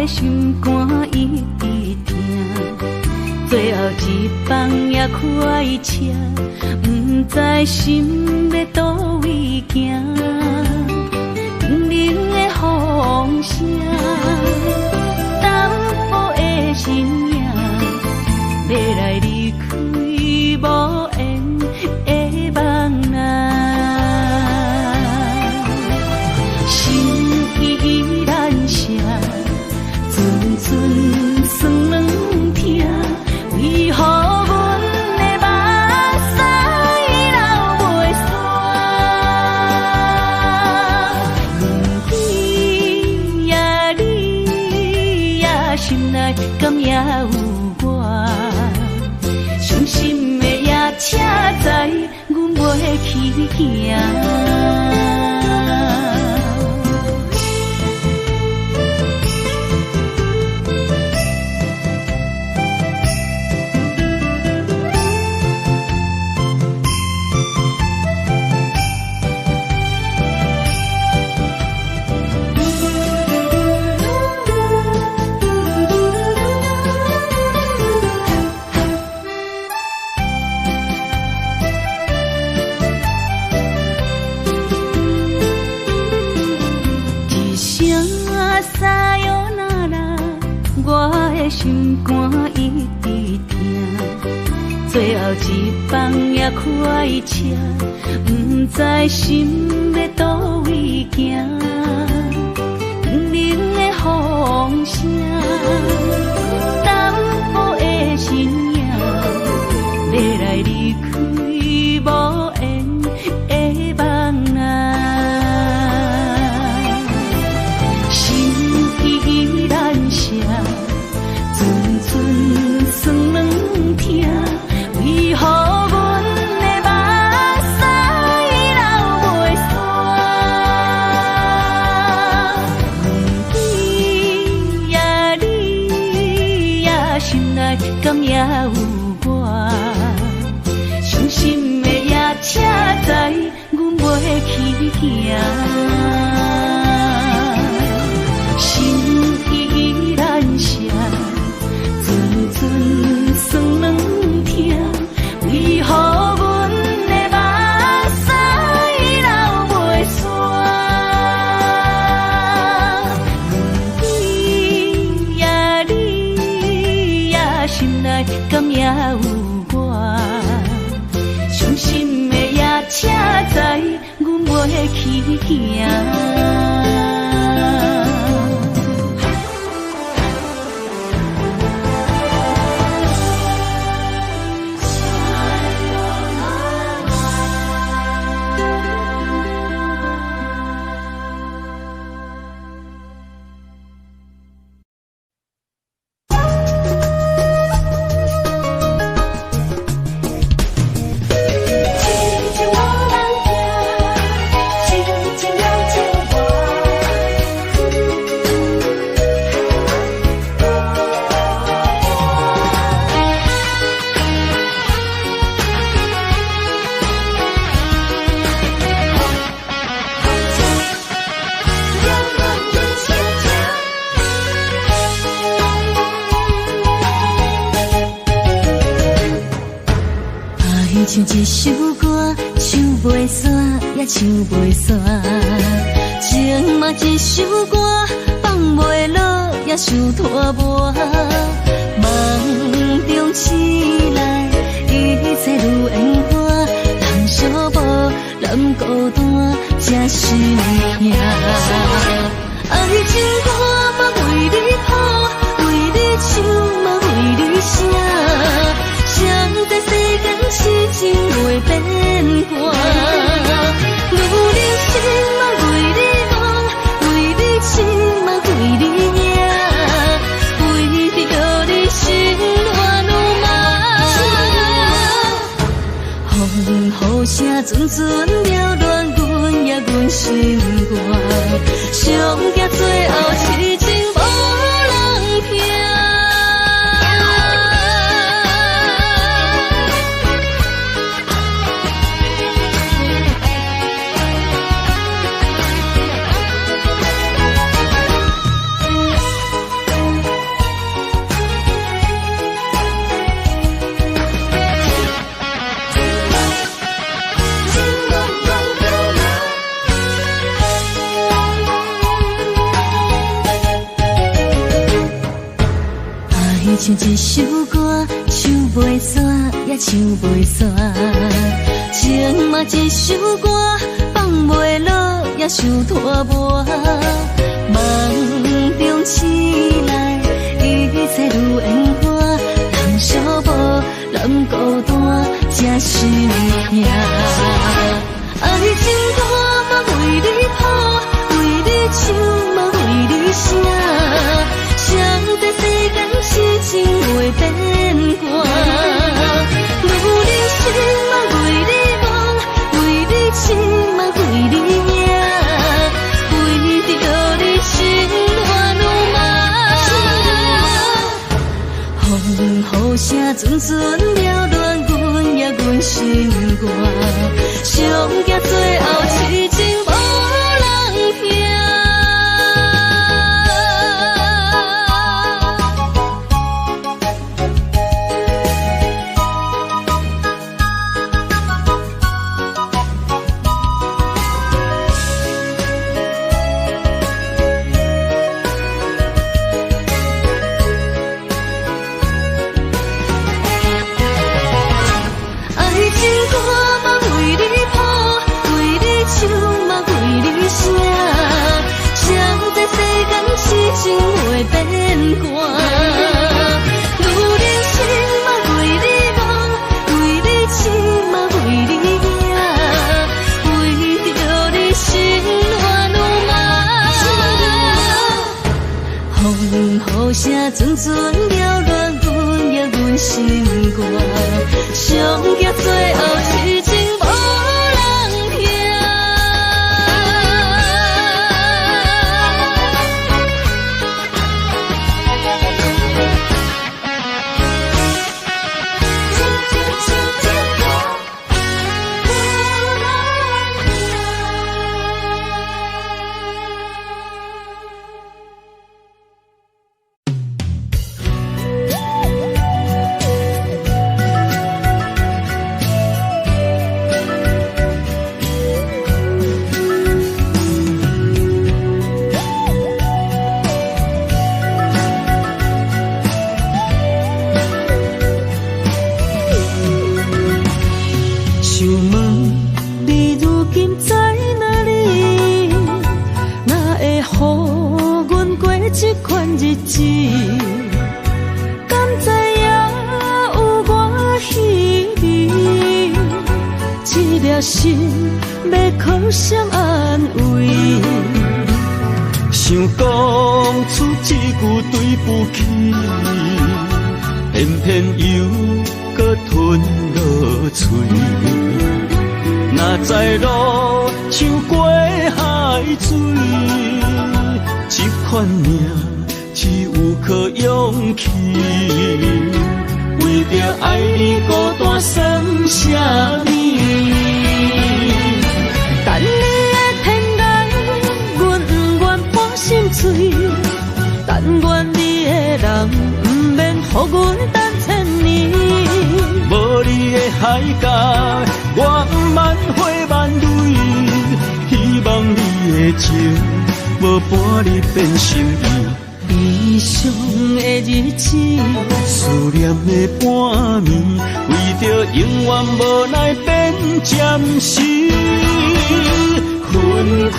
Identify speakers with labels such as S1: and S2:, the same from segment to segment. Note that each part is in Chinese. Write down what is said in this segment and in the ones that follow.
S1: 的心肝一直疼，最后一棒也开车，不知心要倒位行。冷冷的风声，淡薄的身影，要来离开无缘的梦啊。心依然舍，寸寸酸软疼，为何阮的目屎流袂煞？问你呀，你呀，心内敢也有我？伤心的也车载，阮袂去行。心肝一直疼，最后一棒也开车，不知心要倒位行。冷冷的风声，淡薄的身影，要来离开无缘的梦啊。心依然舍，寸寸酸软疼，为何阮的目屎流袂煞？问你呀，你呀，心内敢也有我？伤心的也车载，阮袂去行。心依然舍，寸寸酸软疼，为何阮的目屎流袂煞？问你呀，你呀，心内敢也有我？伤心的也车载，阮袂去行。
S2: 唱一首歌，唱袂煞，也唱袂煞。情嘛一首歌，放袂落，也想拖磨。梦中醒来，一切如烟花。人寂寞，人孤单，才是命。爱情歌嘛为你谱，为你唱嘛为你写。谁在世间痴情袂变卦？女人心嘛为你梦，为你情嘛为你命，为着你心乱如麻。雨声阵阵缭乱，阮也阮心肝，上惊最后痴情无人听。唱一首歌，唱袂煞也唱袂煞，情嘛一首歌，放袂落也想拖磨。梦中醒来，一切如烟花，人相无，人孤单，才是命。爱情歌嘛为你谱，为你唱嘛为你写，谁在世间痴情袂变卦？女人心嘛为你梦，为你情嘛为你命，为着你心乱如麻。风雨声阵阵缭乱，阮也阮心肝，上惊最后痴情无人听。情袂变卦，女人心嘛为你梦，为你情嘛为你命，为着你心乱如麻。风雨声阵阵缭乱，阮也阮心肝，上惊最后痴情无人听。心要靠谁安慰？想讲出一句对不起，偏偏又搁吞落嘴。若知路像过海水，这款命只有靠勇气。为着爱你孤单算什么？等你的天涯，阮不愿破心碎。但愿你的人不免予阮等千年。无你的海角，我万花万蕊。希望你的情，无伴你变心意。悲伤的日子，思念的半暝，为着永远无奈变暂时分开。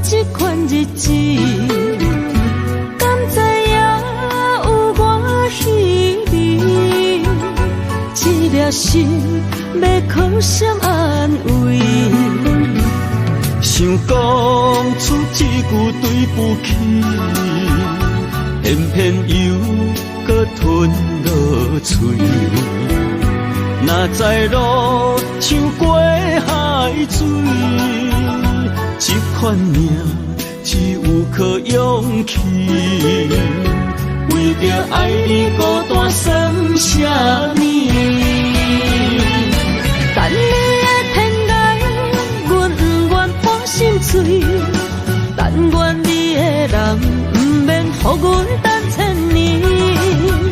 S2: 这款日子，敢知影有我稀微？这粒心要靠谁安慰？想讲出一句对不起，偏偏又搁吞落嘴。若知路像过海水。这款命只有靠勇气，
S3: 为着爱你孤单算啥物？
S2: 等你的天涯，阮不愿破心碎。但愿你的人，不免予阮等千年。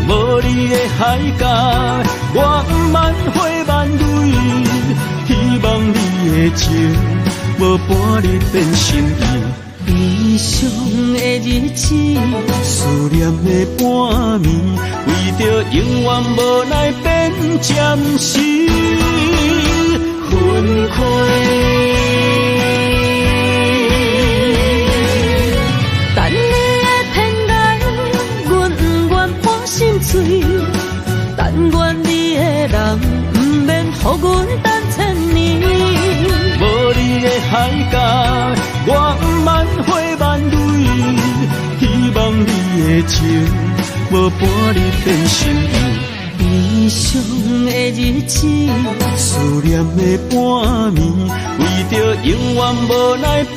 S3: 无你的海角，我万回万泪。希望你的情，无半日变心意。
S2: 悲伤的日子，
S3: 思念的半暝，为着永远无奈变暂时分开。
S2: 等你的天涯，阮不愿破心碎。但愿你的人，不免予阮等千年。
S3: 无你的海角，我万回万泪。希望你的情，无半日变心意。
S2: 悲伤的日子，
S3: 思念的半暝，为着永远无奈变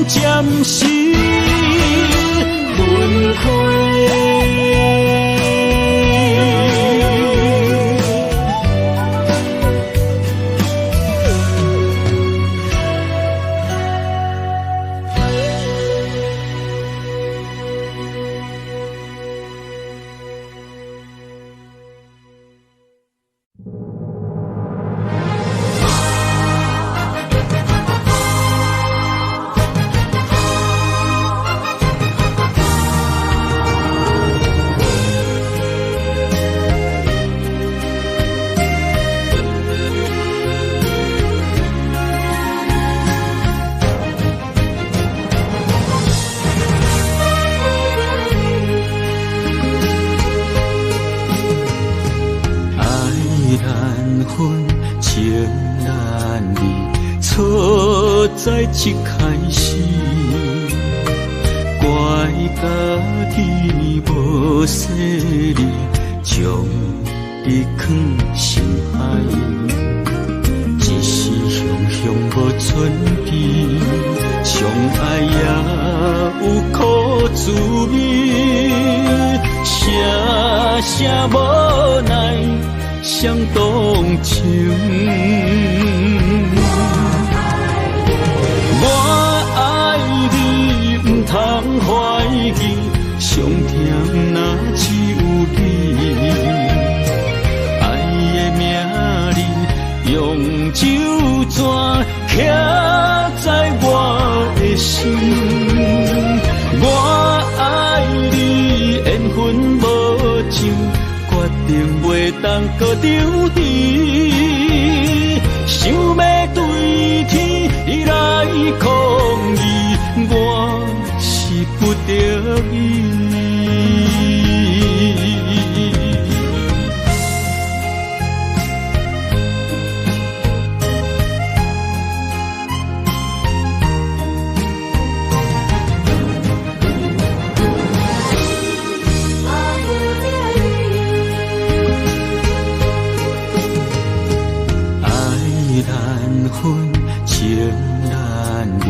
S3: 暂时分开。在一开始，怪家己无细腻，将你放心海。一时雄雄无存边，相爱也有苦滋味，声声无奈伤动情。我爱你，不通怀疑，上疼若只有你。爱的名字用酒泉刻在我的心。我爱你，缘分无尽，决定袂当搁丢弃。想要对天来抗议，我是不得已。情难离，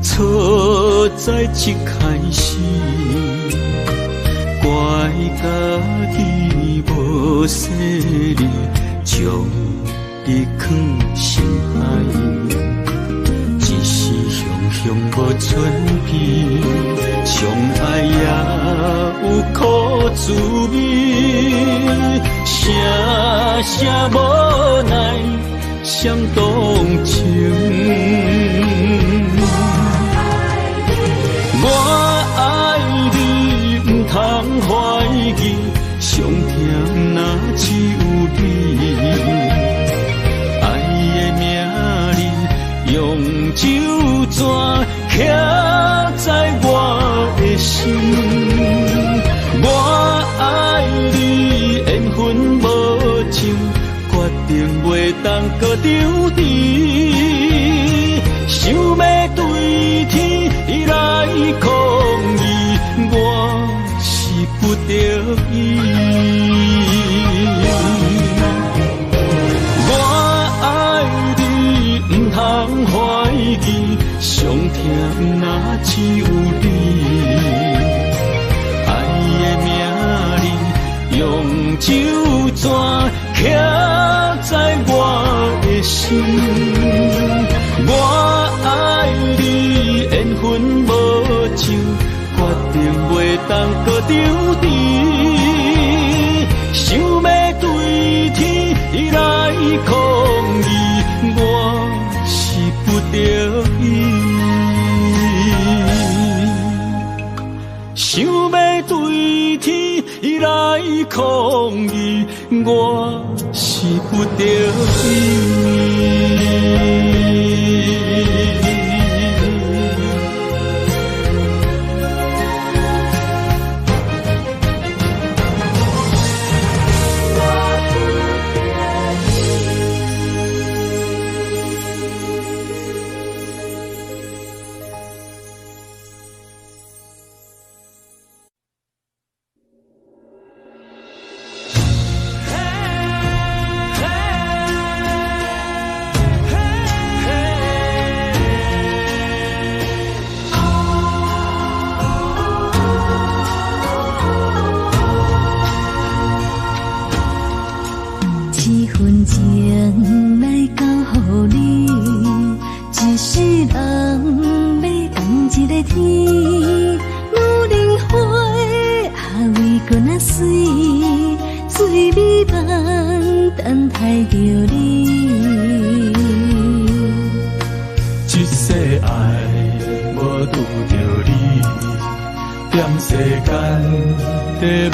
S3: 错在一开始，怪家己无细腻，将你放心海。一时雄雄无存边，相爱也有苦滋味，声声无奈伤动情。我爱你，不通怀疑，上疼若只有你。爱的名字用酒泉刻在我的心。我爱你，缘分无尽，决定袂当搁丢弃。想要对天来抗议，我是不得已。我爱你，不通怀疑，上疼若只有你。爱的名酒泉徛在我的心。我爱你，缘分无尽，决定袂当搁丢弃。想要对天来抗议，我是不得已。想要对天来抗议，我是不得已。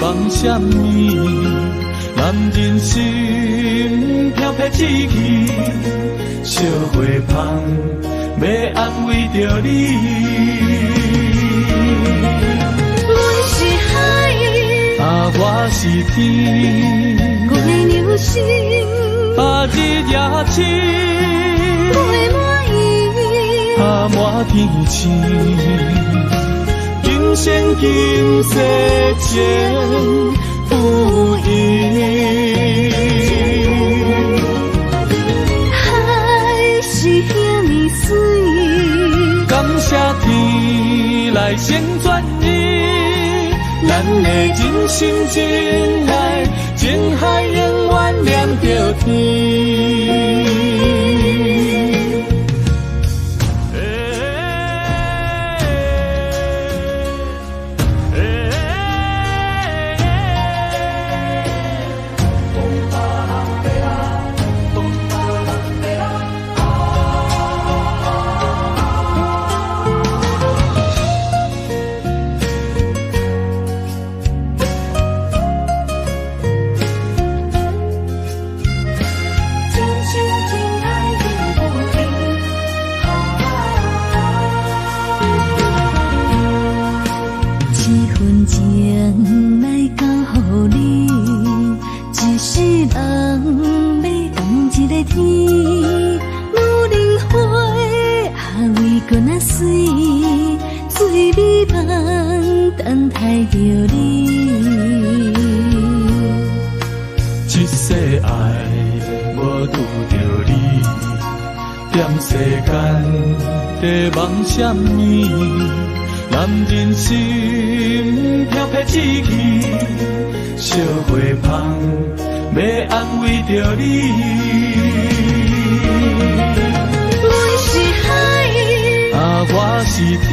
S3: 梦什么？男人心飘飘志气，小花香要安慰着你。
S2: 阮是海，
S3: 我是天，
S2: 我的流星，
S3: 日夜深，
S2: 我的满意，
S3: 满天星。今生今世前不移，
S2: 海是遐尼水，
S3: 感谢天来成全你，咱的真心真爱，情海永远连着天。一世爱无拄着你，踮世间在梦什么？男人心飘飘志气，小花香要安慰着你。
S2: 阮是海，
S3: 我是天，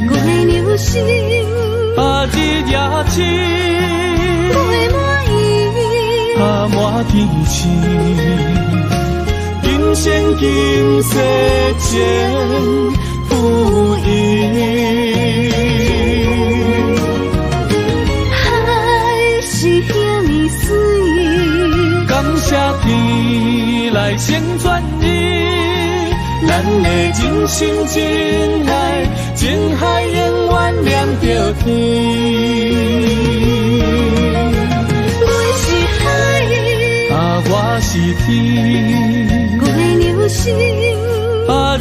S2: 我的流星，
S3: 日夜深，
S2: 我的满意，
S3: 满天星。今生今世前不移，
S2: 海是遐尼水，
S3: 感谢天来成全你，咱的真心真爱，情海永远连着天。
S2: 阮是海，
S3: 我是天，
S2: 我的流星，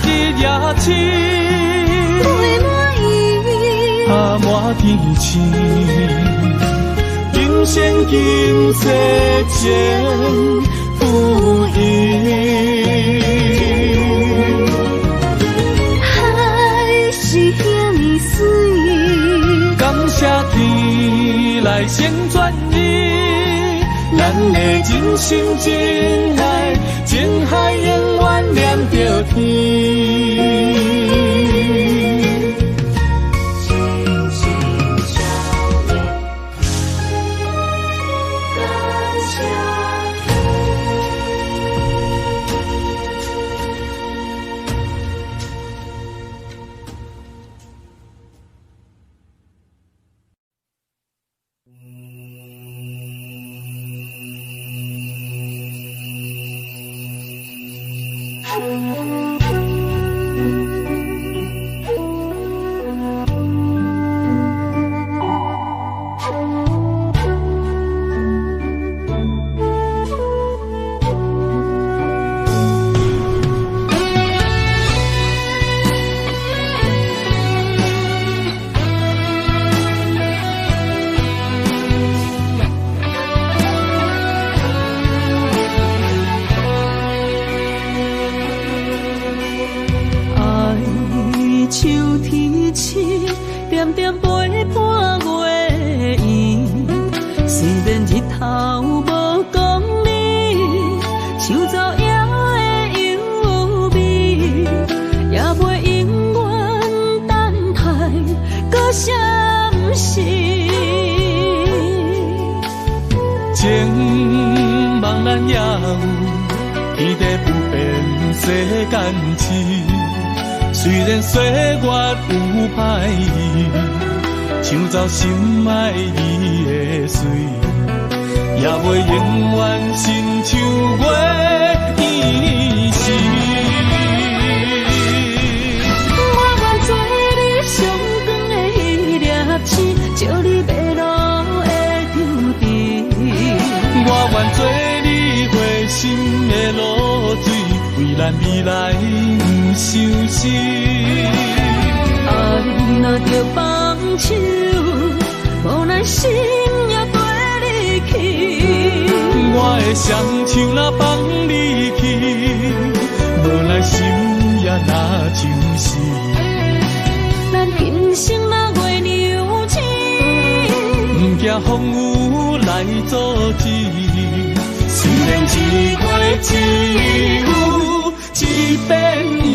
S3: 日夜深，
S2: 我的满意，
S3: 满天星。今生今世前不移，
S2: 海是遐尼水，
S3: 感谢天来成全你，咱的真心真爱，情海永远连着天。虽然岁月有歹意，抢走心爱伊的水，也袂永远亲像月伊是。
S2: 我愿做你上光的迄粒星，照你迷路的tro阵。
S3: 我愿做你回心的露水，为咱未来不伤心。
S2: 爱若着放手，无奈心也跟你去。
S3: 我的双手若放你去，无奈心也若像死。
S2: 咱今生若月牛星，
S3: 不惊风雨来阻止。虽然一过一有一变伊。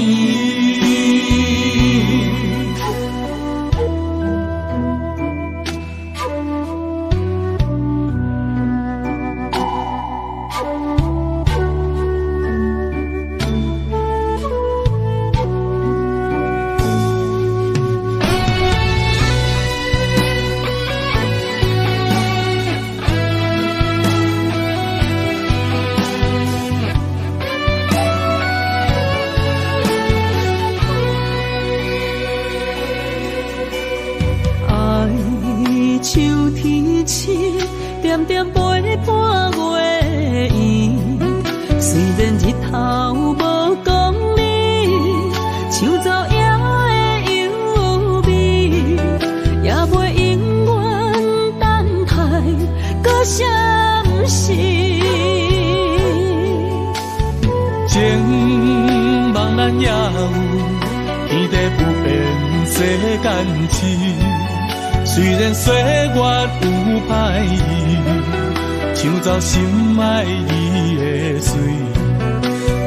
S2: 点点陪伴月圆，虽然日头无光明，抢走夜的幽味，也袂永远等待搁闪烁。
S3: 情茫然也有天地不变世间事。虽然岁月有歹意，抢走心爱伊的水，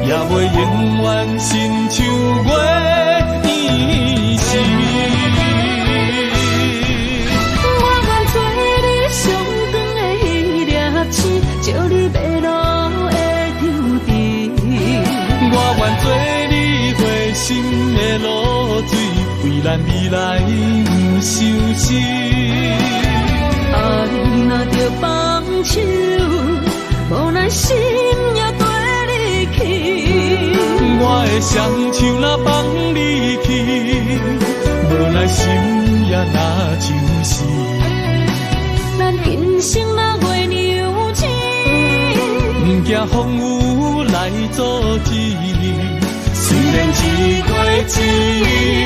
S3: 也袂永远亲像月伊是。
S2: 我愿做你上光的迄粒星，照你迷路的tro阵。
S3: 我愿做你回心的露水，为咱未来不伤心。
S2: 爱若着放手，无奈心也跟你去。
S3: 我的双手若放你去，无奈心也若像死。
S2: 咱今生若月牛星，
S3: 不惊风雨来阻止。虽然一过一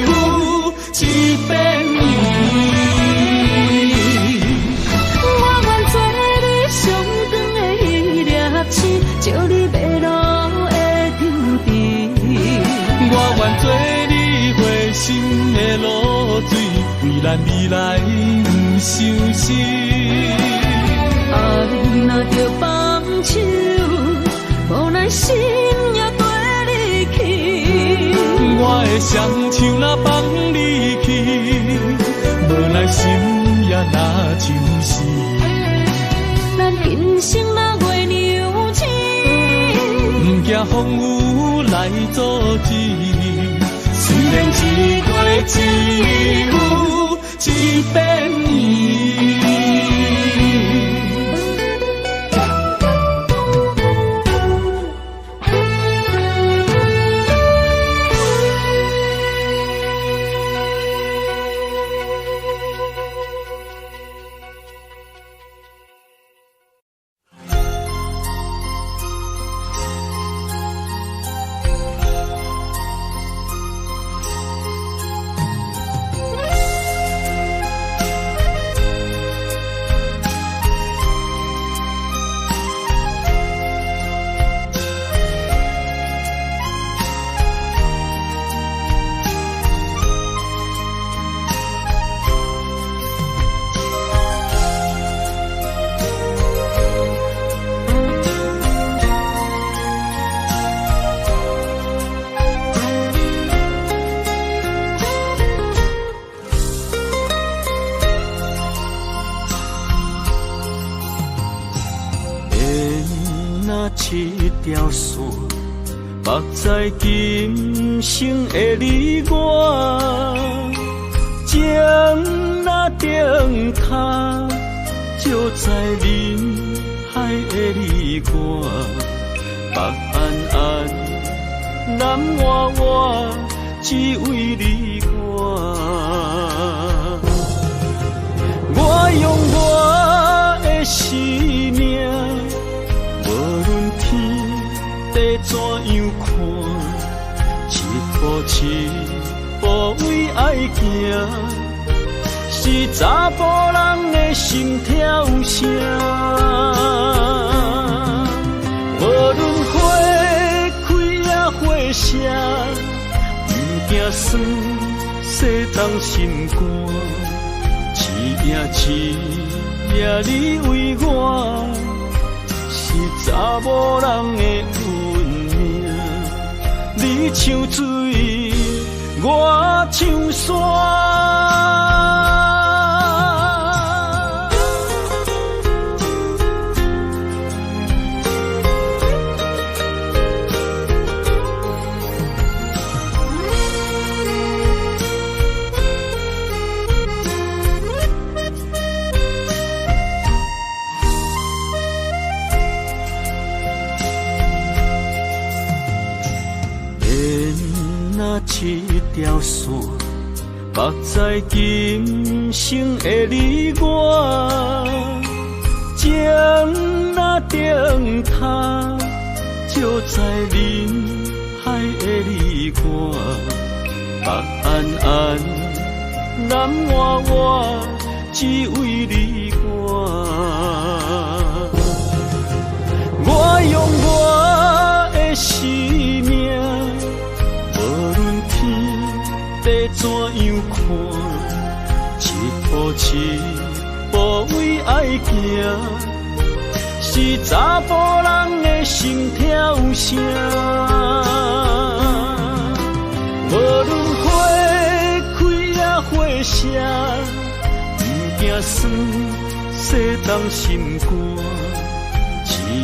S3: 有一变伊。
S2: 照你迷路的tro阵，
S3: 我愿做你回心的露水，为咱未来不伤心。
S2: 爱
S1: 若着放手，无奈心也跟你去。
S3: 我的双手若放你去，无奈心也若就死。
S1: 咱今生若月娘亲，
S3: 不惊风雨来阻止。虽然一过一有一变异。一条线，绑在今生的你我，情若顶塔，就在人海的你我，北安安，南弯弯，只为你我。我用我的生命。地怎样看？一步一步为爱行，是查甫人的心跳声。无论花开也花谢，不惊酸洗动心肝。一夜你为我。是查某人的运命，你像水，我像山。一条线，绑在今生的你我，情若顶塔，就在人海的你我，北安安，南弯弯，只为你我。我用我的生命。地怎样看？一步一步为爱行，是查甫人的心跳声。无论花开也花谢，不惊酸洗动心肝。一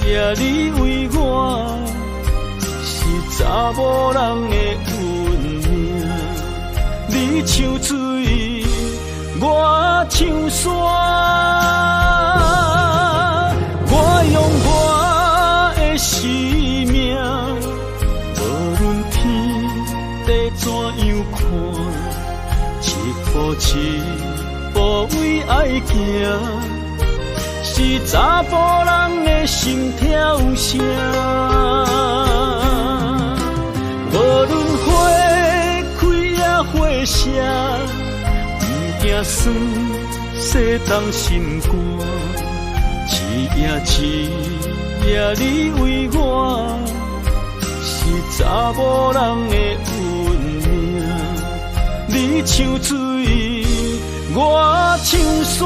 S3: 夜你为我。查某人的运命，你像水，我像山。我用我的生命，无论天地怎样看，一步一步为爱行，是查甫人的心跳声。无论花开也花谢，不惊酸洗动心肝。一夜你为我，是查某人的运命。你像水，我像山。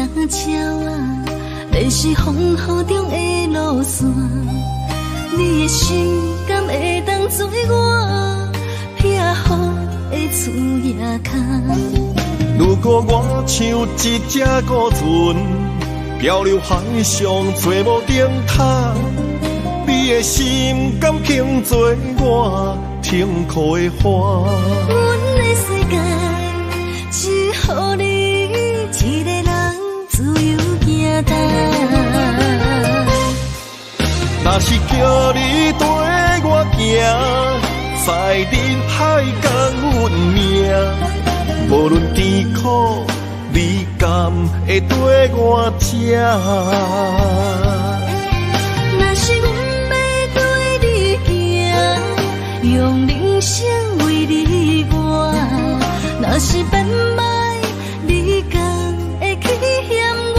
S2: 鸟啊，你是风雨中的路线，你的心敢会当做我避雨的厝野空？
S3: 如果我像一只孤船，漂流海上找无顶塔，你的心敢肯做我停靠的花？
S2: 阮的世界只予你一个人自由行动。
S3: 若是叫你跟我行，在人海共阮命，无论甜苦，你甘会跟我吃？
S2: 若是阮要对你行，用人生为你活，若是变歹，你甘会去嫌我？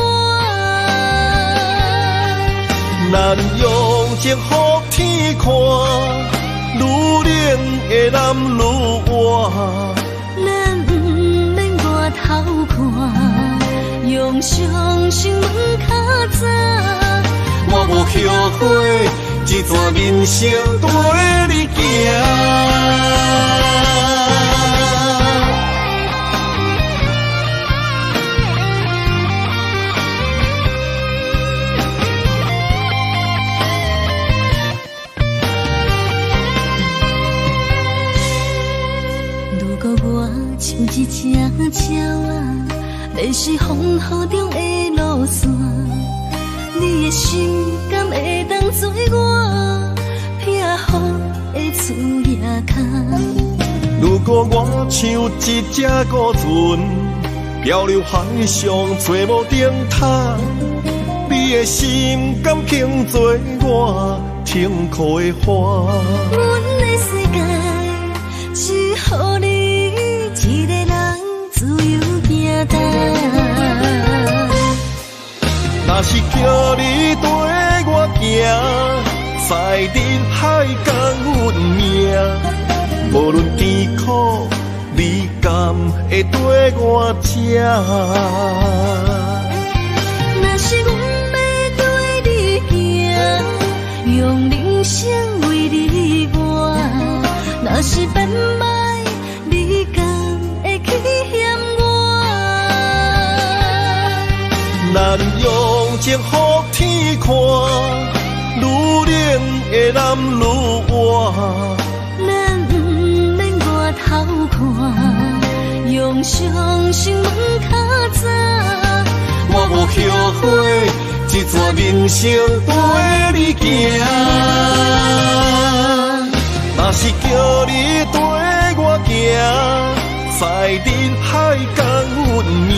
S3: 咱用情予天看，愈冷的男愈活。
S2: 咱不免外头看，用双心门较早。
S3: 我无后悔，一段人生跟你行。
S2: 如果我像一只鸟啊，你是风雨中的路线，你的心敢会当做我避雨的厝野空？
S3: 如果我像一只孤船，漂流海上找无顶塔，你的心敢肯做我停靠的花？
S2: 阮的世界只予你一个人自由行动。
S3: 若是叫你跟我行，在人海共阮命，无论甜苦，你甘会跟我吃？
S2: 若是阮要对你行，用人生为你活，若是变歹，你甘会去嫌我？
S3: 咱用情予天看，愈冷的男愈活。
S2: 咱不免外头看，用双心门较早。
S3: 我无后悔，一段人生跟你行。若是叫你跟我行，在人海共阮命，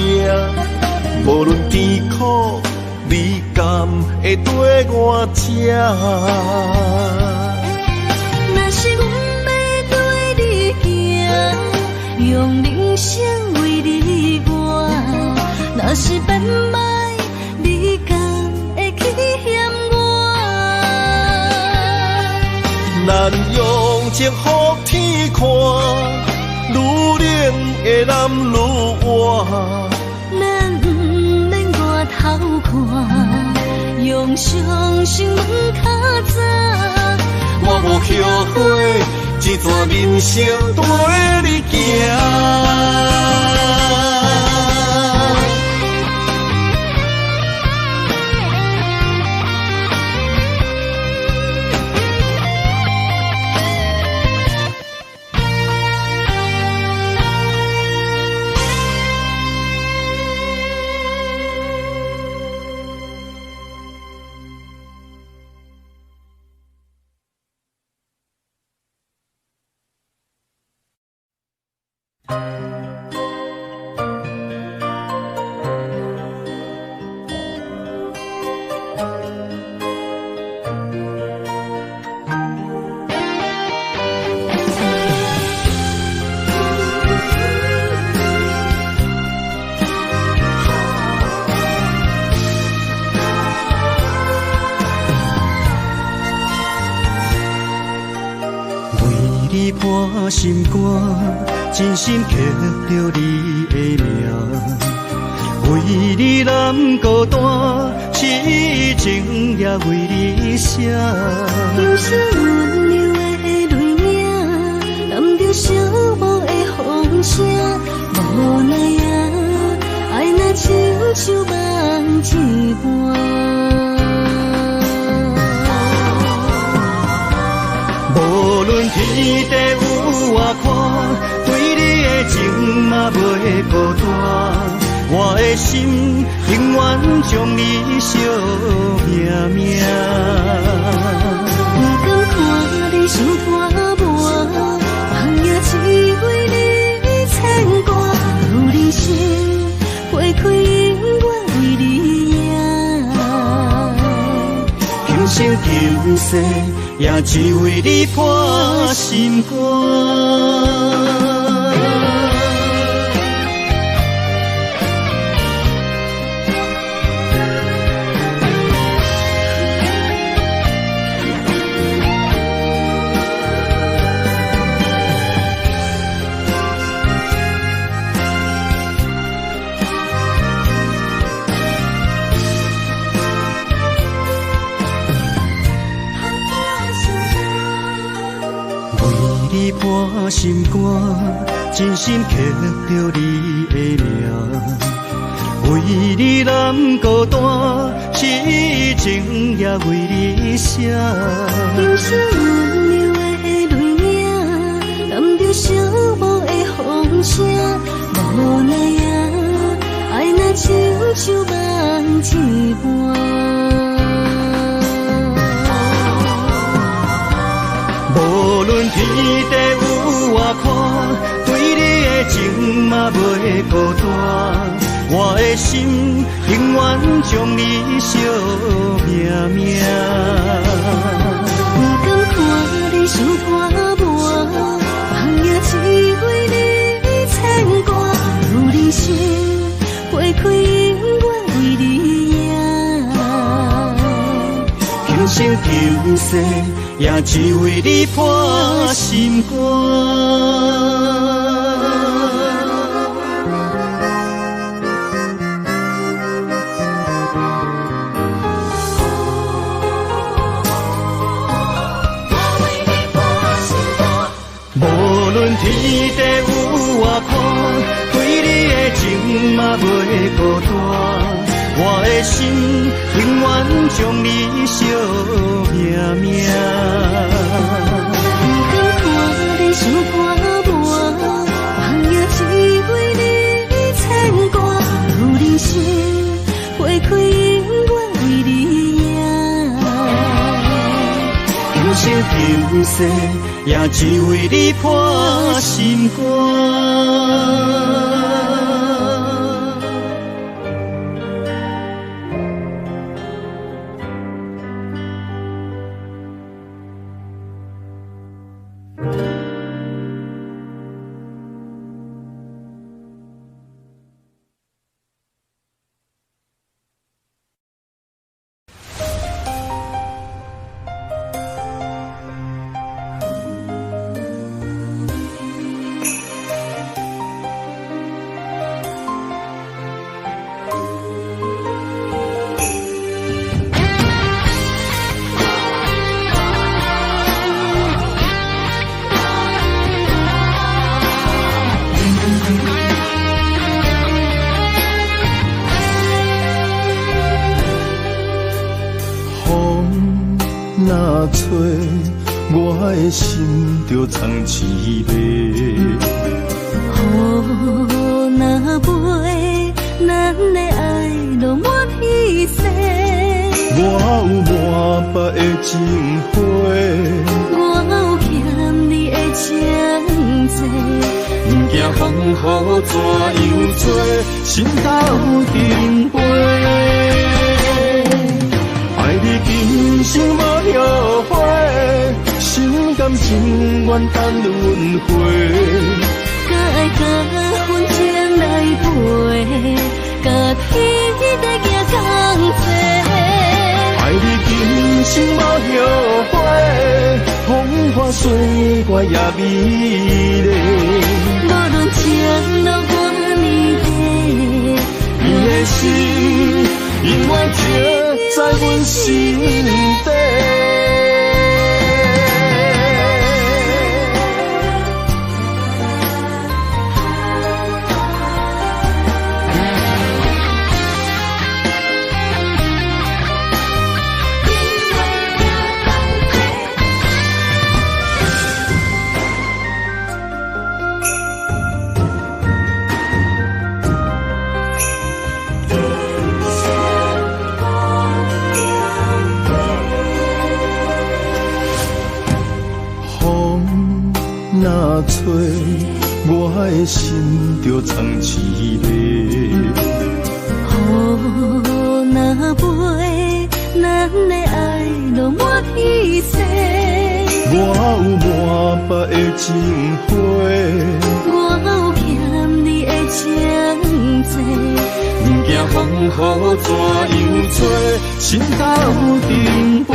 S3: 无论甜苦，你甘会跟我吃？
S2: 若是阮要对你行，用人生为你活，若是变歹，你甘会去嫌我？
S3: 咱用情予天看，愈冷的男愈活。
S2: 咱不免外头看，用双心门较早。
S3: 我无后悔，一段人生跟你行。
S4: 我心肝，真心刻着你的名。
S3: 为你难孤单，痴情也为你写。
S2: 忧伤温柔的泪影，染着寂寞的风声。无奈啊，爱若亲像梦一半。
S3: 无论天地有外宽，对你的情嘛袂孤单。我的心永远将你惜命命。
S2: 不敢看你伤拖磨，梦也只为你牵挂。有人生花开永远为你赢，
S3: 今生今世也只为你破心肝。破心肝，真心刻着你的名，为你难孤单，痴情也为你写。
S2: 忧伤温柔的泪影，染着寂寞的风声。无奈啊，爱若亲像梦一半。
S3: 无论天地有外宽，对你的情嘛袂孤单。我的心永远将你惜命命。
S2: 不敢看你伤拖磨，梦也只为你牵挂。有人生花开永远为你赢，
S3: 今生今世也只为你破心肝。无论天地有外宽，对你的情嘛袂孤单。我的心永远将你惜命命。
S2: 不敢看你伤拖磨，梦也只为你牵挂。有人生花开永远为你赢，
S3: 今生今世也只为你破心肝。
S4: 若吹，我的心就藏一个。
S2: 雨若飞，咱的爱就满天星。
S4: 我有满腹的情花，
S2: 我有欠你的情债。
S4: 不惊风雨怎样做，心斗阵飞。爱你今生无后悔，心甘情愿等轮回。
S2: 甲爱甲风尘来陪，甲天地行同齐。
S4: 爱你今生无后悔，风花雪月也美丽。
S2: 无论前路多年低，你的
S4: 的心永远刻在阮心底。若吹，我的心就藏一个。
S2: 雨若飞，咱的爱就满天星。
S4: 我有满腹的情花，
S2: 我有欠你的情债。
S4: 不惊风雨怎样吹，心斗阵飞。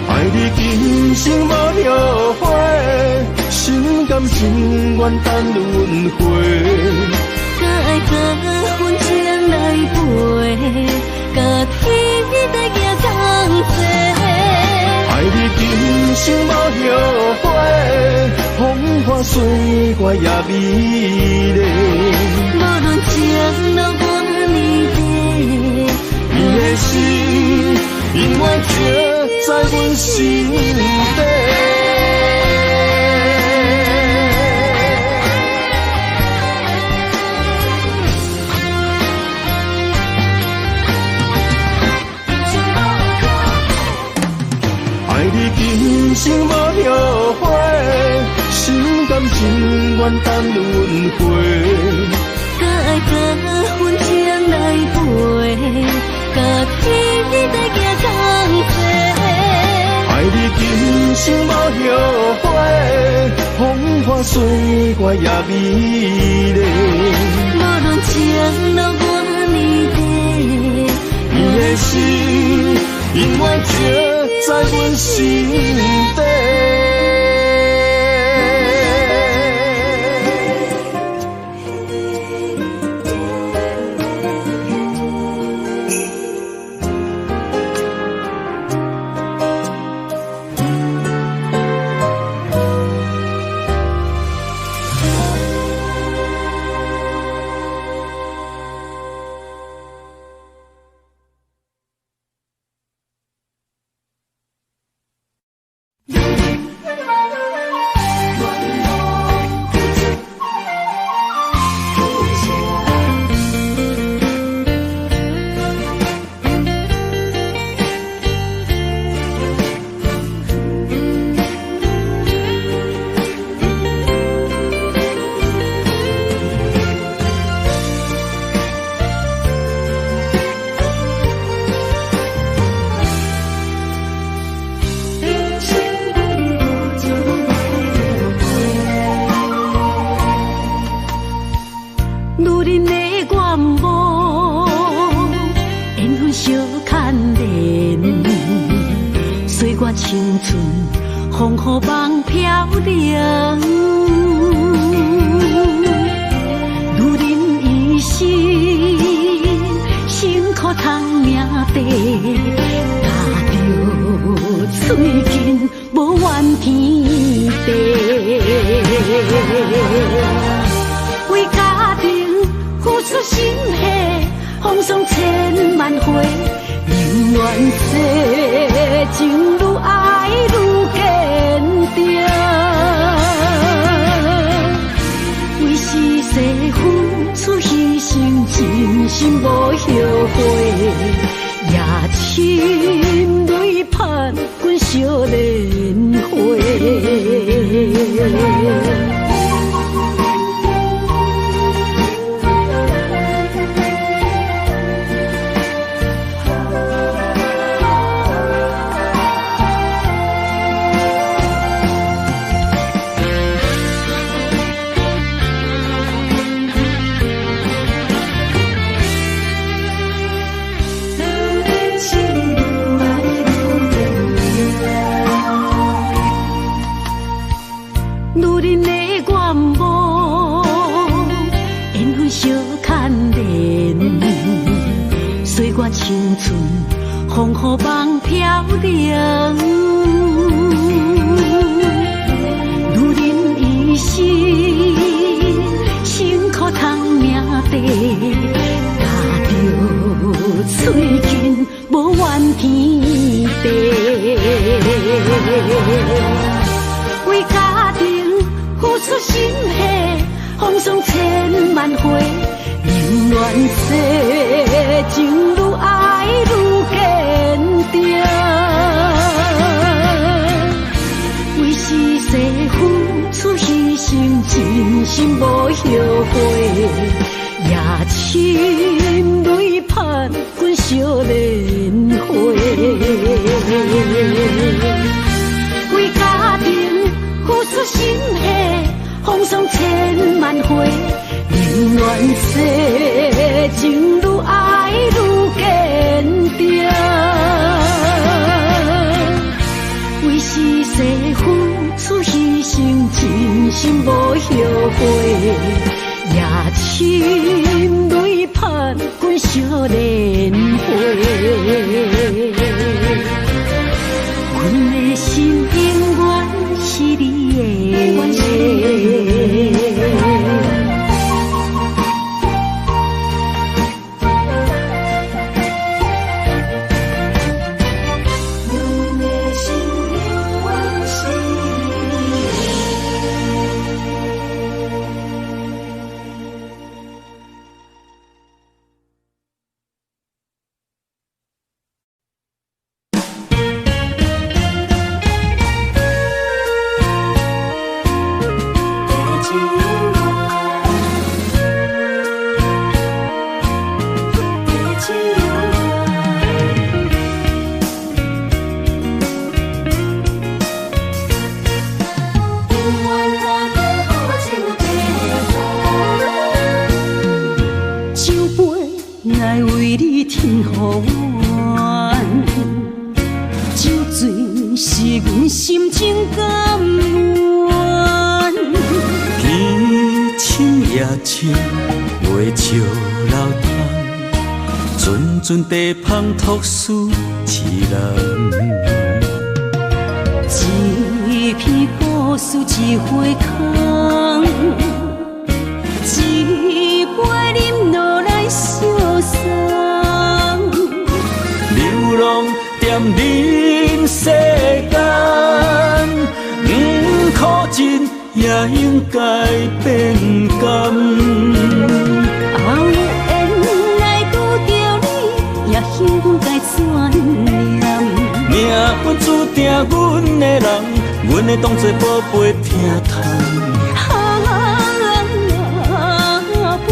S4: 爱你今生无后悔，心甘情愿等轮回。
S2: 甲爱甲阮情来陪，甲天在行同齐。
S4: 爱你今生无后悔，风花雪月也美丽。
S2: 无论情路多年地，
S4: 你的心永远刻在阮心底。爱你今生无后悔，心甘情愿等轮回。
S2: 甲爱甲阮情来陪，甲天在行同齐。
S4: 爱你今生无后悔，风花雪月也美丽。
S2: 无论情路多年地，
S4: 你的心永远刻在阮心底。
S1: 青春风雨梦飘零，女人一生辛苦通命地，踏着嘴筋无怨天地，为家庭付出心血，风霜千万回。永远世情愈爱愈坚定，为世世付出牺牲，真心无后悔。夜深泪盼阮少年花。做我青春风雨梦飘零。如人一生，辛苦通命地，踏着嘴近无怨天地。为家庭付出心血，风霜千万回，宁愿世情愈爱愈坚定。为是世付出牺牲，真心无后悔，夜深泪盼阮惜莲花。为家庭付出心血，风霜千万回，宁愿世情愈爱愈坚定。为是世付出牺牲，真心无后悔，夜深泪盼阮惜莲花。阮的心永远是你的。
S3: 地芳托书一人，
S1: 一片故事一回空，一杯饮落来相送。
S3: 流浪踮人世间，苦尽也应该变甘。幸运该怎念？命运注定阮的人，阮会当作宝贝疼痛。
S1: 不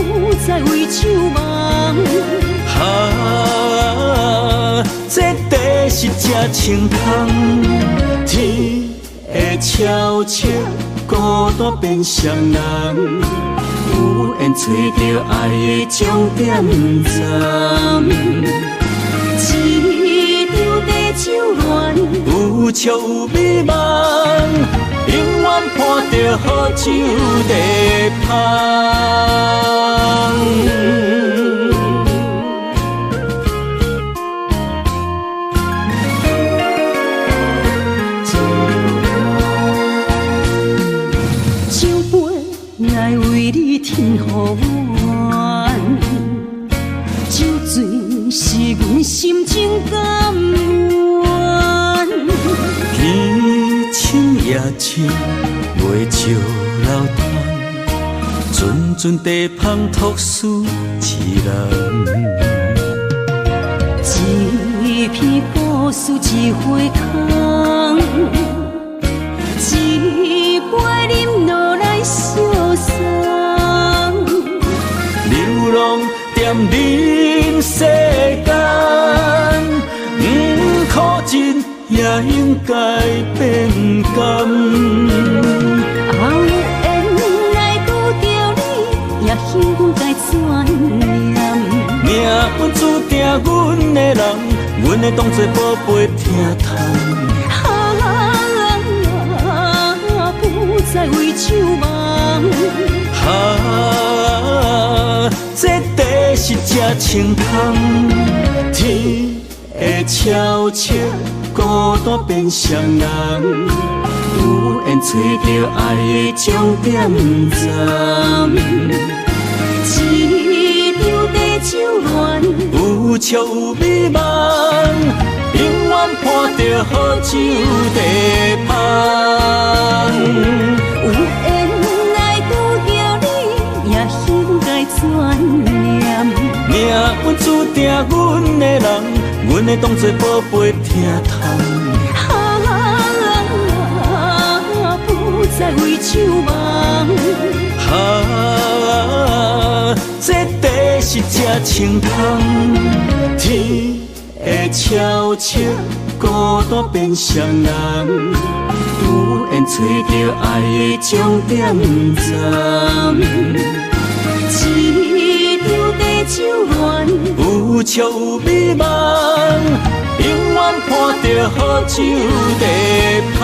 S1: 再为酒梦。
S3: 这地是真清空，天会悄悄孤单变双人，有缘找到爱的终点站。一场地酒恋，有笑有美梦，永远伴着好酒地芳。酒杯爱为你添予阮，酒醉是阮心情甘愿。天深夜深袂笑流淌，阵阵地芳托书一人。
S1: 一片故事一回空，一杯饮落来相送。
S3: 流浪踮人世间，苦尽也应该变甘。
S1: 有缘来拄着你，也幸运该怎念？
S3: 命运注定阮的人，阮会当作宝贝疼痛。不再为酒梦。这地是这青芳，天会悄悄孤单变双人，有缘找到爱的终点站。一场地酒恋，有笑有美梦，永远伴着好酒地香。
S1: 有缘来拄着你，也应该转念。
S3: 命运注定阮的人，阮会当作宝贝疼痛。
S1: 不再为酒梦。
S3: 这地是这青芳，天会悄悄孤单变双人，有缘找到爱的终点站。
S1: 一场地酒恋，
S3: 有笑有美梦，永远伴着好酒地香。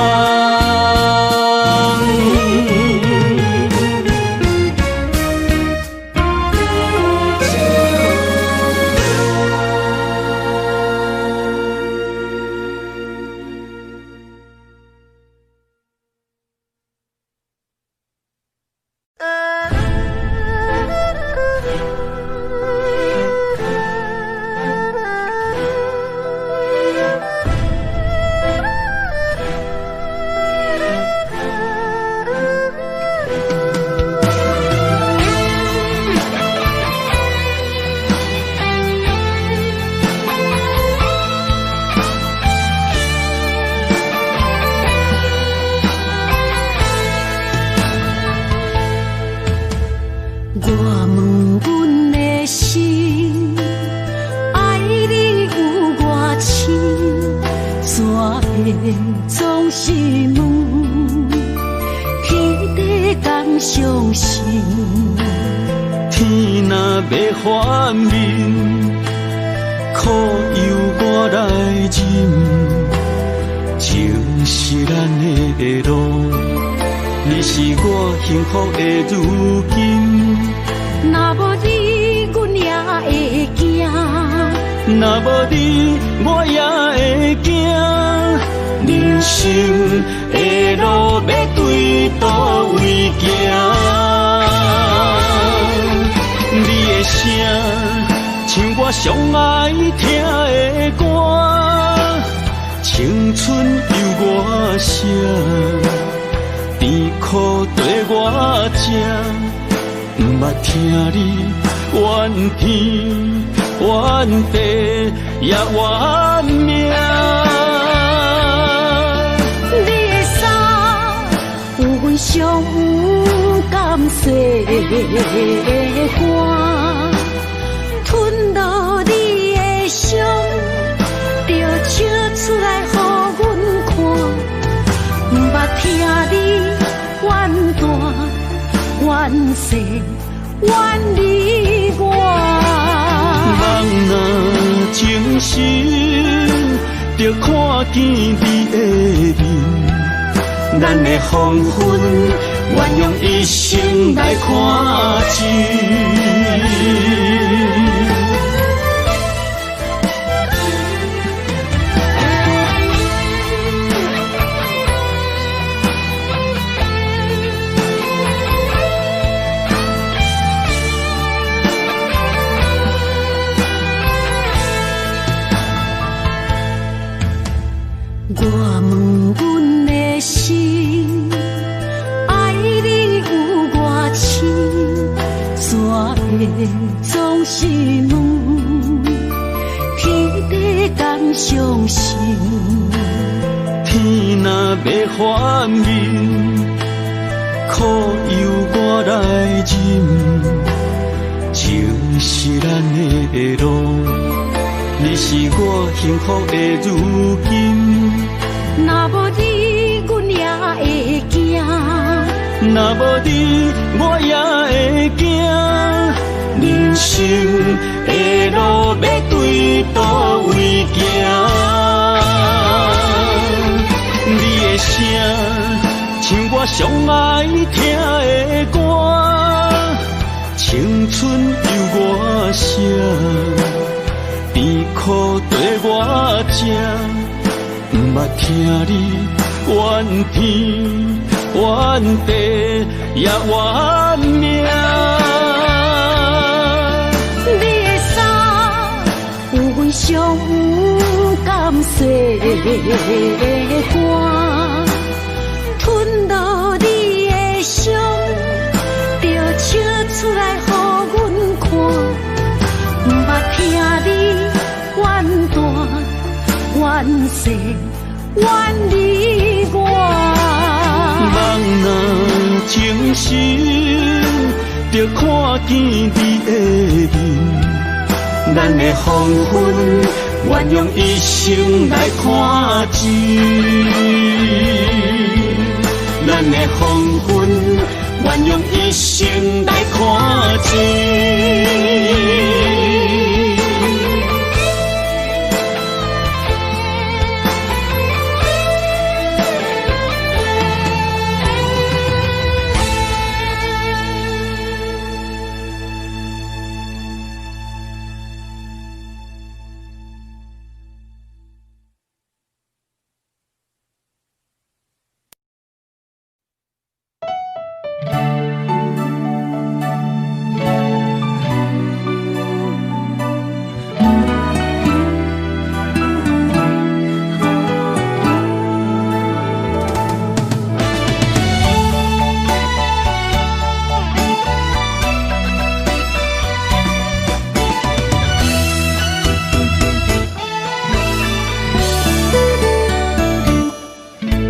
S1: 总是问，天地敢相信？
S3: 天若要反面，苦由我来忍。情是咱的路，你是我幸福的如今。
S1: 若无你，阮也会惊。
S3: 若无你，我也会惊。人生的路要对倒位行？你的声，像我上爱听的歌，青春由我写，甜苦对我吃，不捌听你怨天怨地也怨命。
S1: 上甘细的汗，吞落你的伤，就笑出来予阮看。不捌听你怨大怨细怨离我。
S3: 人若情深，就看见你的面。咱的黄昏，愿用一生来看尽。
S1: 我问阮的心，爱你有偌深，怎会总是问，天地敢相信？
S3: 天若要反面，苦由我来忍。情是咱的路，你是我幸福的如今。
S1: 若无你，阮也会惊。
S3: 若无你，我也会惊。人生的路要对倒位行？你的声，像我上爱听的歌。春犹我声，甜苦对我吃，毋捌听你怨天怨地也怨命。
S2: 你的衫有阮伤甘细的汗，吞落你的伤，就笑出来予阮看。毋捌听你怨大怨细怨离我。
S3: 人若情深，就看见你的面，咱的黄昏愿用一生来看尽，咱的黄昏愿用一生来看尽。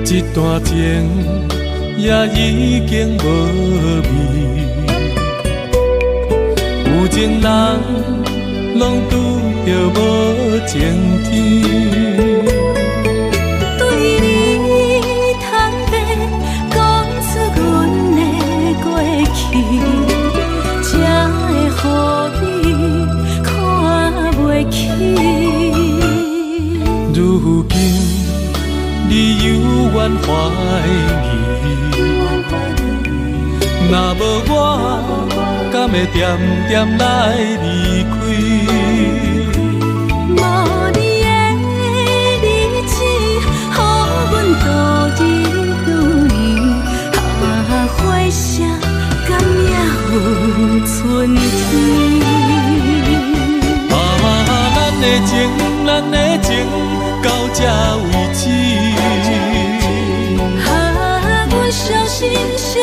S4: 一段情也已经无味，有情人拢拄着无情天。
S2: 对你坦白讲出阮的过去，才会予你看袂起。
S4: 如今你犹原怀疑，若无我，敢会点点来离开？
S2: 无你的日子，予阮度日如年，花谢甘也有春天。
S4: 咱的情，咱的情到这为止。
S2: 阮伤心伤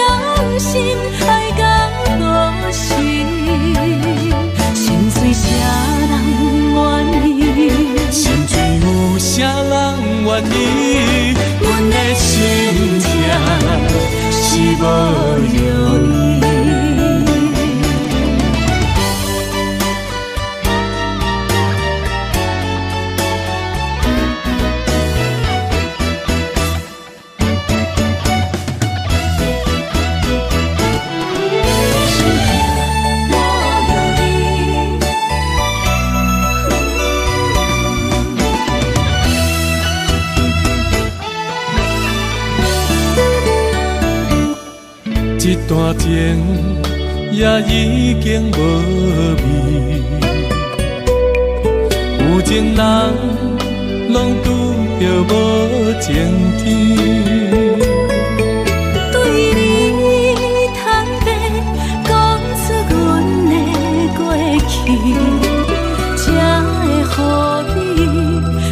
S2: 心，爱到何时？心碎啥人愿意？
S4: 心碎有啥人愿意？阮的心痛是无容易。一段情也已经无味，有情人拢拄着无情天。
S2: 对你坦白讲出阮的过去，才会予你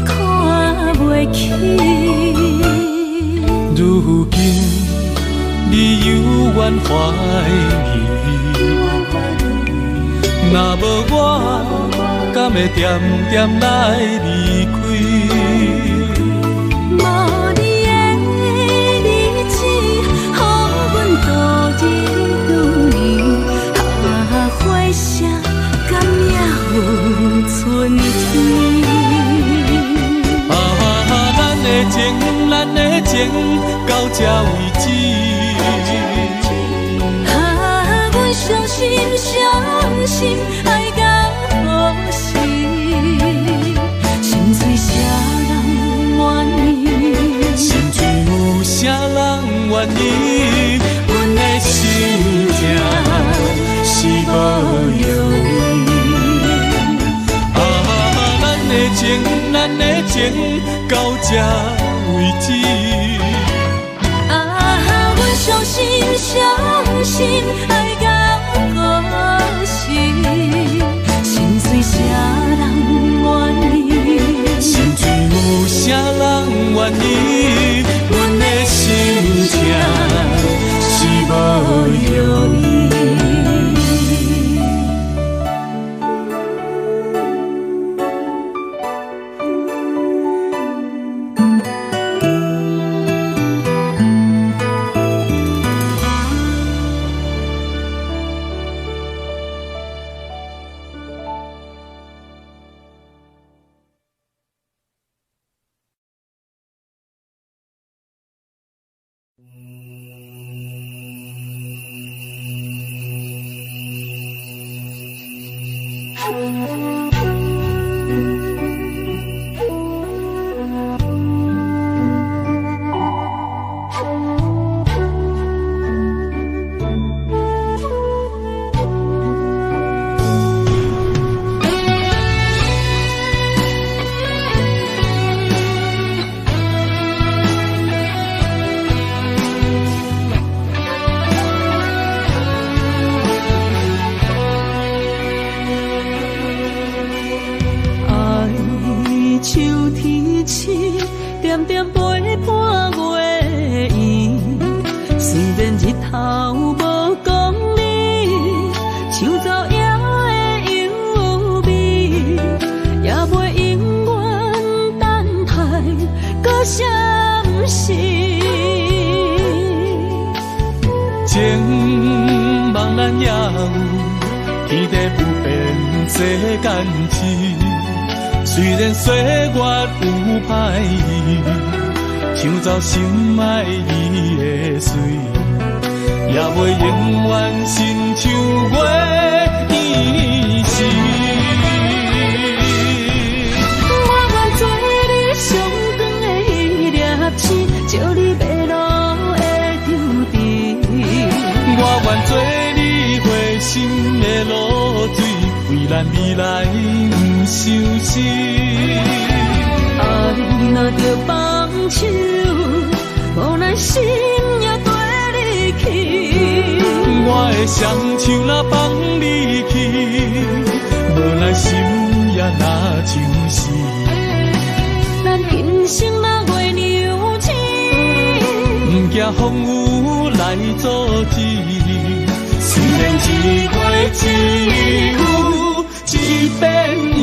S2: 看袂起。
S4: 如今你犹原怀疑，若无我，敢会点点来离开？
S2: 无你的日子，予阮度日如年，花谢甘也有春天。
S4: 咱的情，咱的情到这为止。
S2: 阮伤心伤心，爱到何时？心碎啥人愿意？
S4: 心碎有啥人愿意？阮的心痛是无
S3: 到这为止。
S2: 啊，阮相信爱到故事，心碎啥人愿意？
S3: 心碎有啥人愿意？阮的心情是无容易。虽然岁月有歹意，抢走心爱伊的水，也袂永远亲像月伊是。
S2: 我愿做你上长的迄粒星，照你迷路的丢滴。
S3: 我愿做你回心的露水，为咱未来不伤心。
S2: 爱若着放手，无咱心也跟你去。
S3: 我的双手若放你去，无咱心也若像死。
S2: 咱今生若月娘亲，
S3: 不惊风雨来阻止。虽然一月只有一遍伊。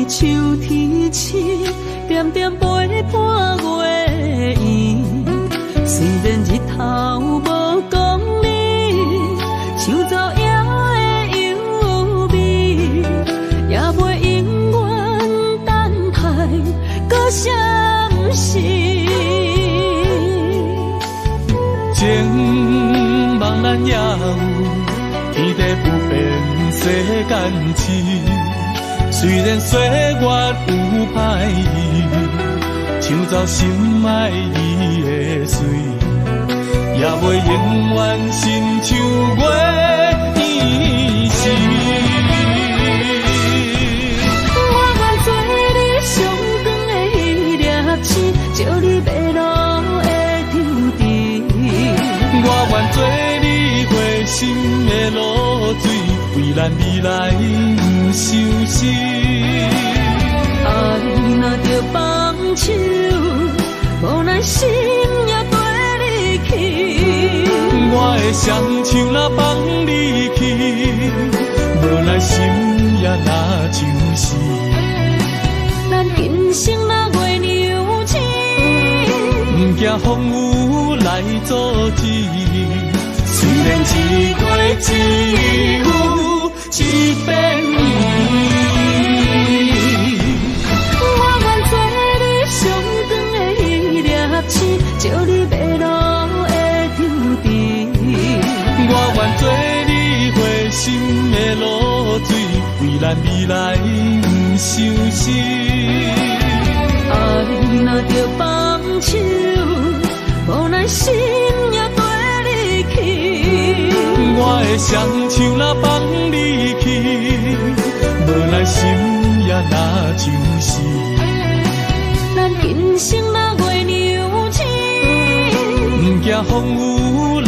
S2: 秋天起，点点陪伴月圆。虽然日头无讲理，像走夜的幽味，也袂永远等待搁相思。
S3: 情茫然也有，天地不变，世间痴。虽然岁月有歹意，抢走心爱伊的水，也袂永远亲像月伊是。
S2: 我愿做你上长的迄粒星，照你迷路的丢滴。
S3: 我愿做你回心的露水，为咱未来不伤心。
S2: 爱若着放手，无咱心也跟你去。
S3: 我的双手若放你去，无咱心也若像死。
S2: 咱今生若月娘亲，
S3: 不惊风雨来阻止。虽然一月只有一遍伊。
S1: 我愿做你上长的迄粒星，照你迷路的抽屉。
S3: 我愿做你回心的露水，为咱未来不伤心。
S1: 爱若着放手，无奈心也跟你去。
S3: 我的双手若放你去，无奈心也若像死。
S1: 咱今生若月娘星，
S3: 不惊风雨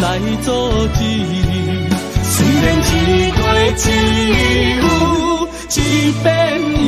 S3: 来阻止。虽然一对一有一遍伊。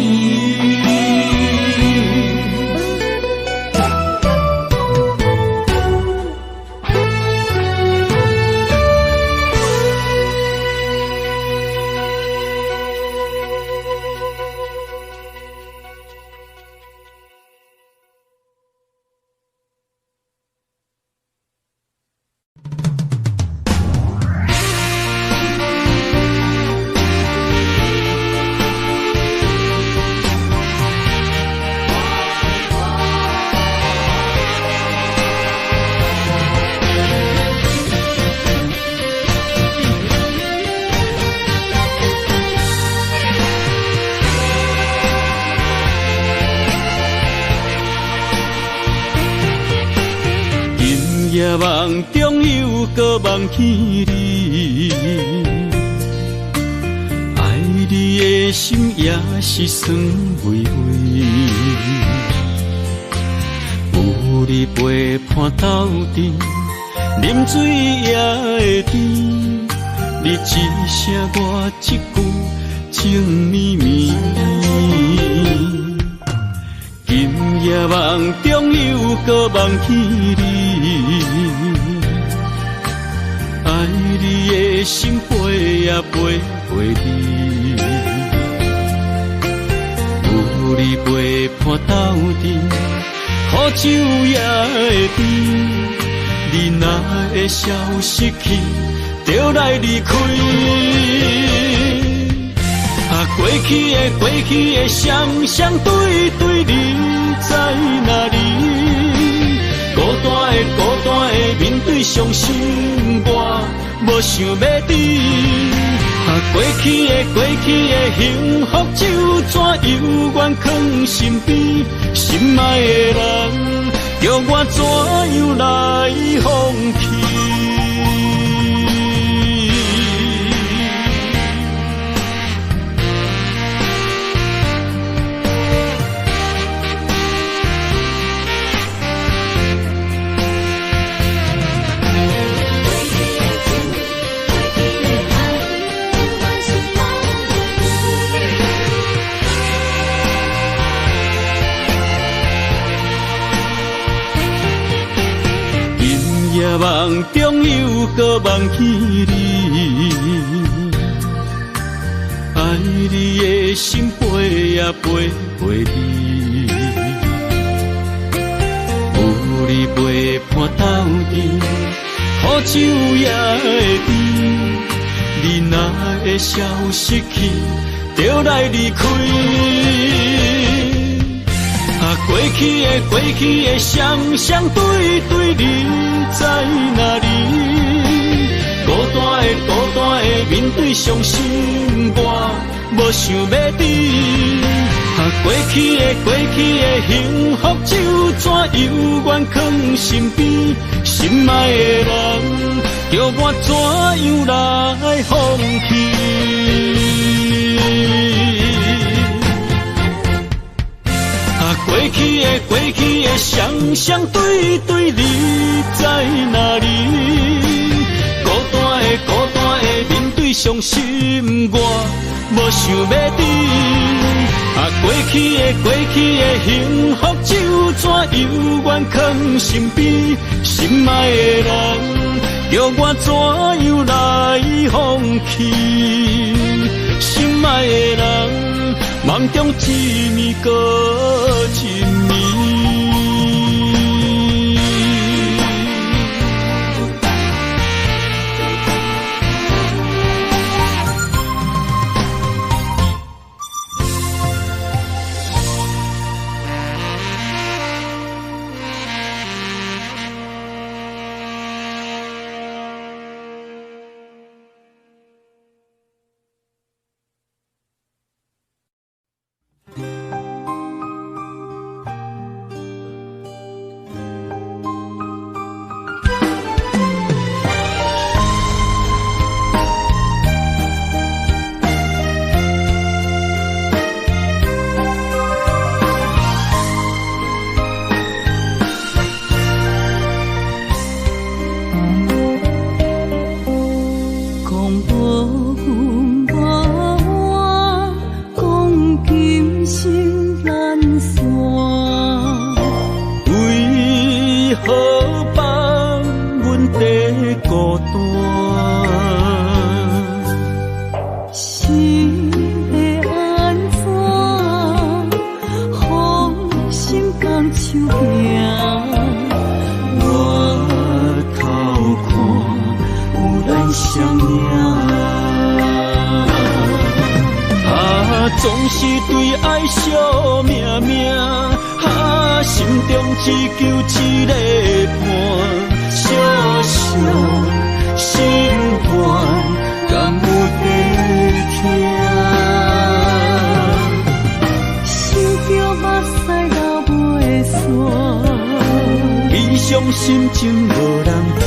S3: 夜梦中又搁梦起你，爱你的心也是酸微微。有你陪伴斗阵，啉水也会甜。你一声我一句，情绵绵。今夜梦中又搁梦起你，爱你的心陪也陪你，有你陪伴斗阵，苦酒也会甜。你若会消失去，就来离开。过去的双双对对，你在哪里？孤单的面对伤心，我无想要知。过去的幸福就怎犹原藏身边？心爱的人，叫我怎样来放弃？夜梦中又搁梦起你，爱你的心陪也陪你，有你陪伴斗阵，苦酒也会甜。你若会消失去，就来离开。过去的双双对对，你在哪里？孤单的面对伤心，我无想要知。过去的幸福就怎犹原藏身边？心爱的人，叫我怎样来放弃？过去的双双对对，你在哪里？孤单的面对伤心，我无想要知。过去的幸福就怎犹原藏身边？心爱的人，叫我怎样来放弃？心爱的人，梦中一暝搁一暝。总是对爱惜命命，心中只求一个伴，小小心愿，敢有地听？想着目屎流袂煞，悲伤心情无人听。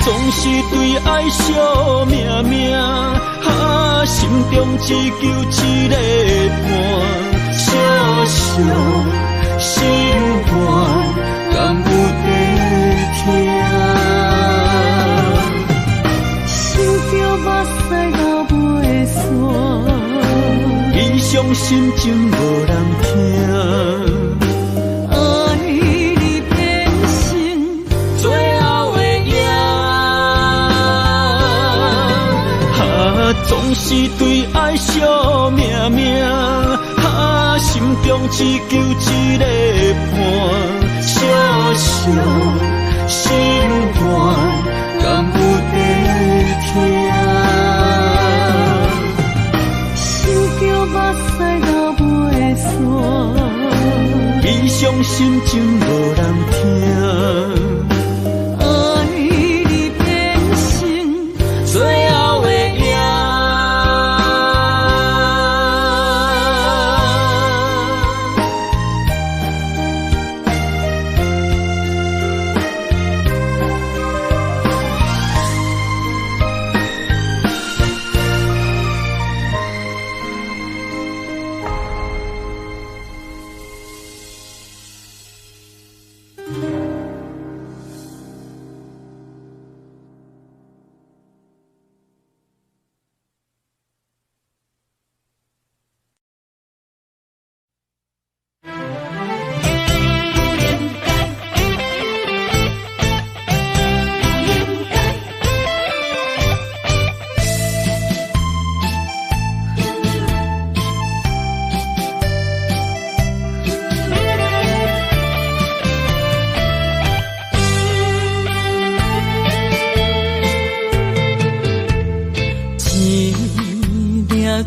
S3: 总是对爱惜命命，心中只求一个伴，小小心愿，敢有地听？想着目屎流袂煞，悲伤心情无人听。总是对爱惜命命，心中只求一个伴，小小心愿，敢有地听？想着目屎流袂煞，悲伤心情无人听。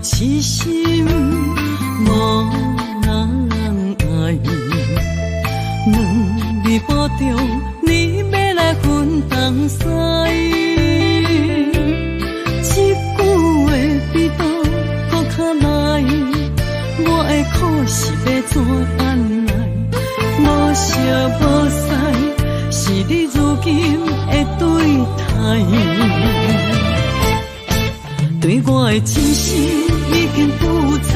S3: 痴心无人爱，两日保重，你要来分东西。一句话比刀搁较来，我的苦是要怎安来？无惜无使，是你如今的对待。对我的真心已经不知，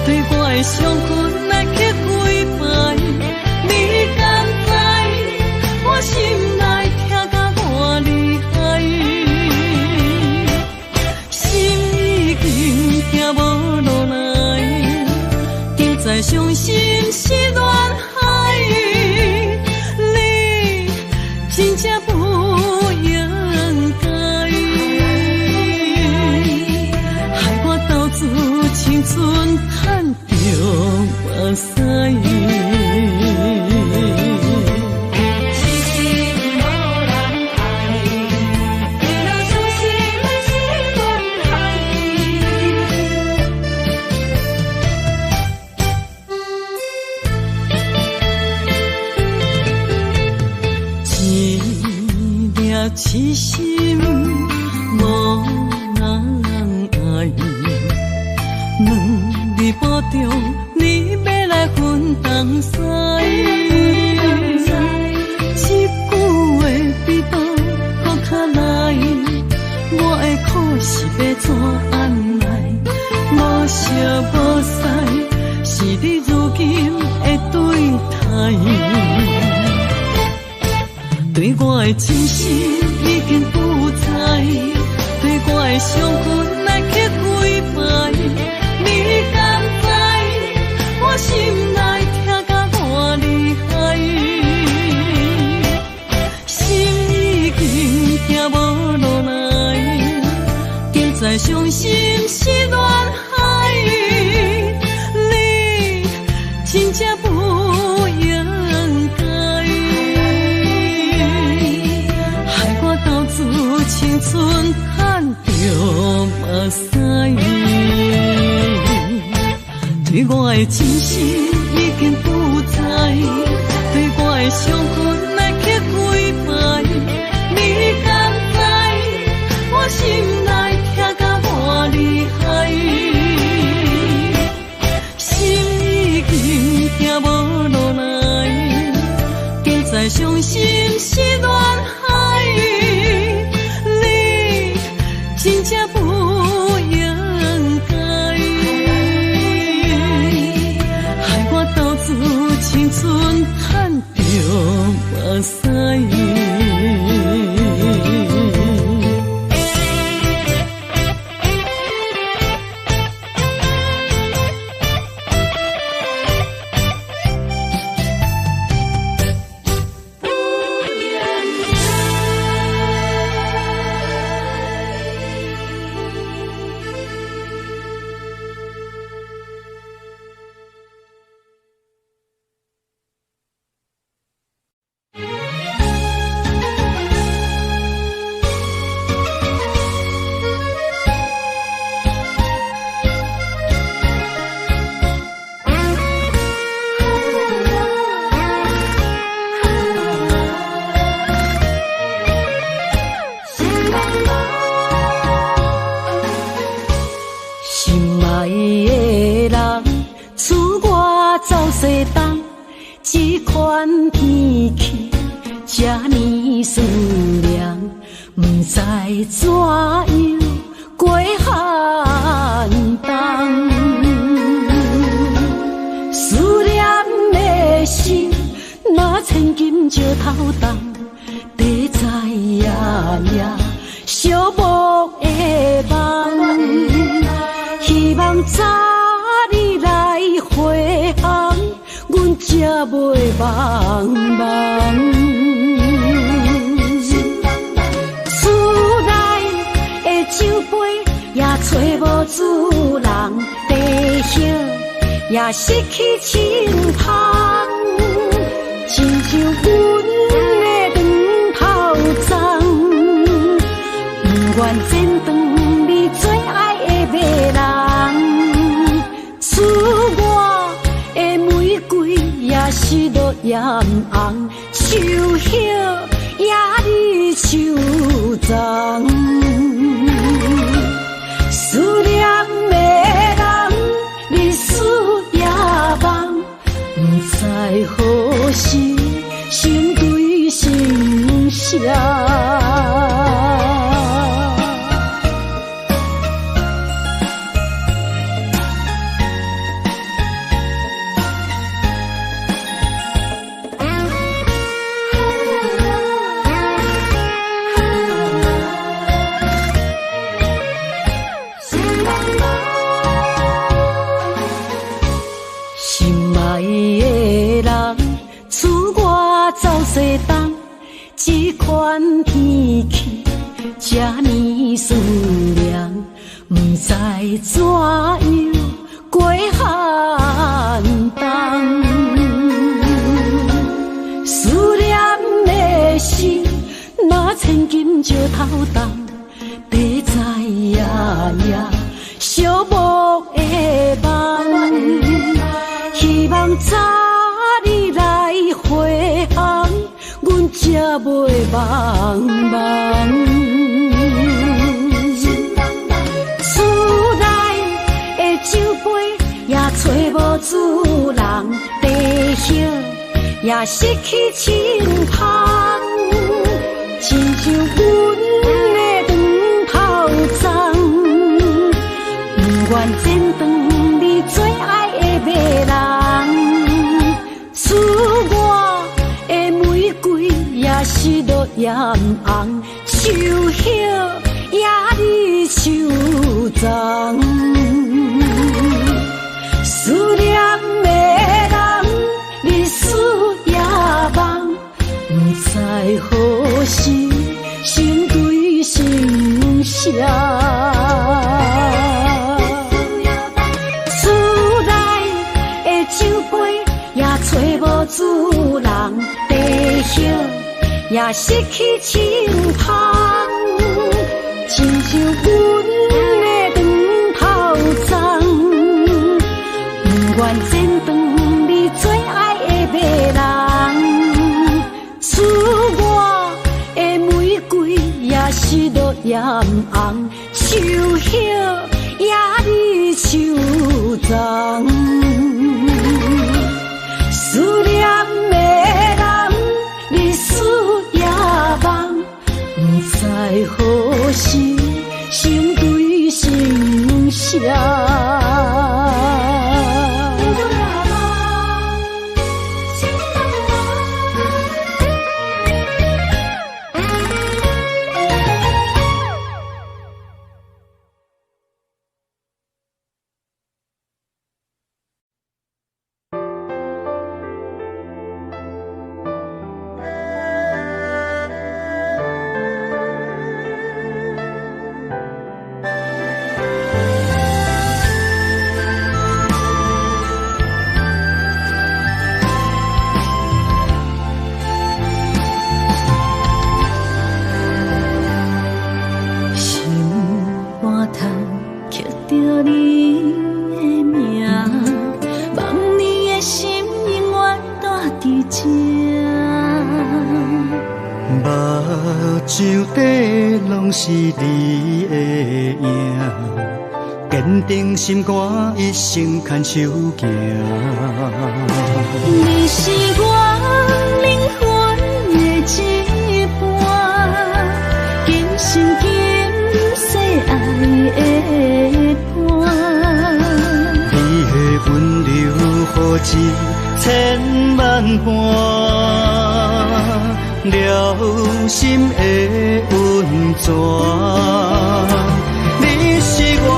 S3: 对我的伤痕来去几摆，你敢知我心内痛甲偌厉害？心已经行无落来，就在伤心是恋海，你真正不应该。青春叹着目屎。
S1: 同西。一句话比刀搁较来，我的苦是要怎安来？无舍无使，是你如今的对待。对我的真心已经不知，对我的伤痕来去几摆，你敢知我心内痛甲偌厉害？心已经行无路来，现在伤心是恋海，你真正不应该。青春赚着目屎，对我的真心已经不知，对我的伤痕来去几摆，你敢知我心内痛甲偌厉害？心已经行无路来，现在伤心是恋海。真正不应该，害我斗志青春赚着目屎。这款天气这呢酸凉，不知怎样过寒冬。思念的心，若千金石头重，地在夜夜寂寞的梦。希望早日来回航。阮才袂茫茫，厝内的酒杯也找无主人，地叶也失去清香，亲像阮的长头鬃，不愿剪断你最爱的马人，厝外的玫瑰也是落艳红，秋叶也离秋丛。思念的人，日思夜梦，不知何时心对心声。西东，这款天气这呢酸凉，不知怎样过寒冬。思念的心，若千金石头重，地在夜夜寂寞的梦。希望早日来回航，阮才袂茫茫。厝内的酒杯也找无主人，地
S2: 也失去亲香，亲像阮的长头鬃，不愿剪断你最爱的马人，赐我的玫瑰也是落艳红，手叶也你手脏，思念的人，日思夜梦，不知何时心对心声。厝内的酒杯也找无主人，地叶也失去清香，亲像阮的长头鬃，不愿剪断你最爱的马人，赐我的玫瑰也是落艳红，手叶也你手脏，思念的人，日思夜梦，不知何时心对心声。
S4: 是你的影，坚定心肝，一生牵手行。
S2: 你是我灵魂的一半，今生今世爱的伴。
S4: 你的温柔好似千万般。了心的温泉，你是我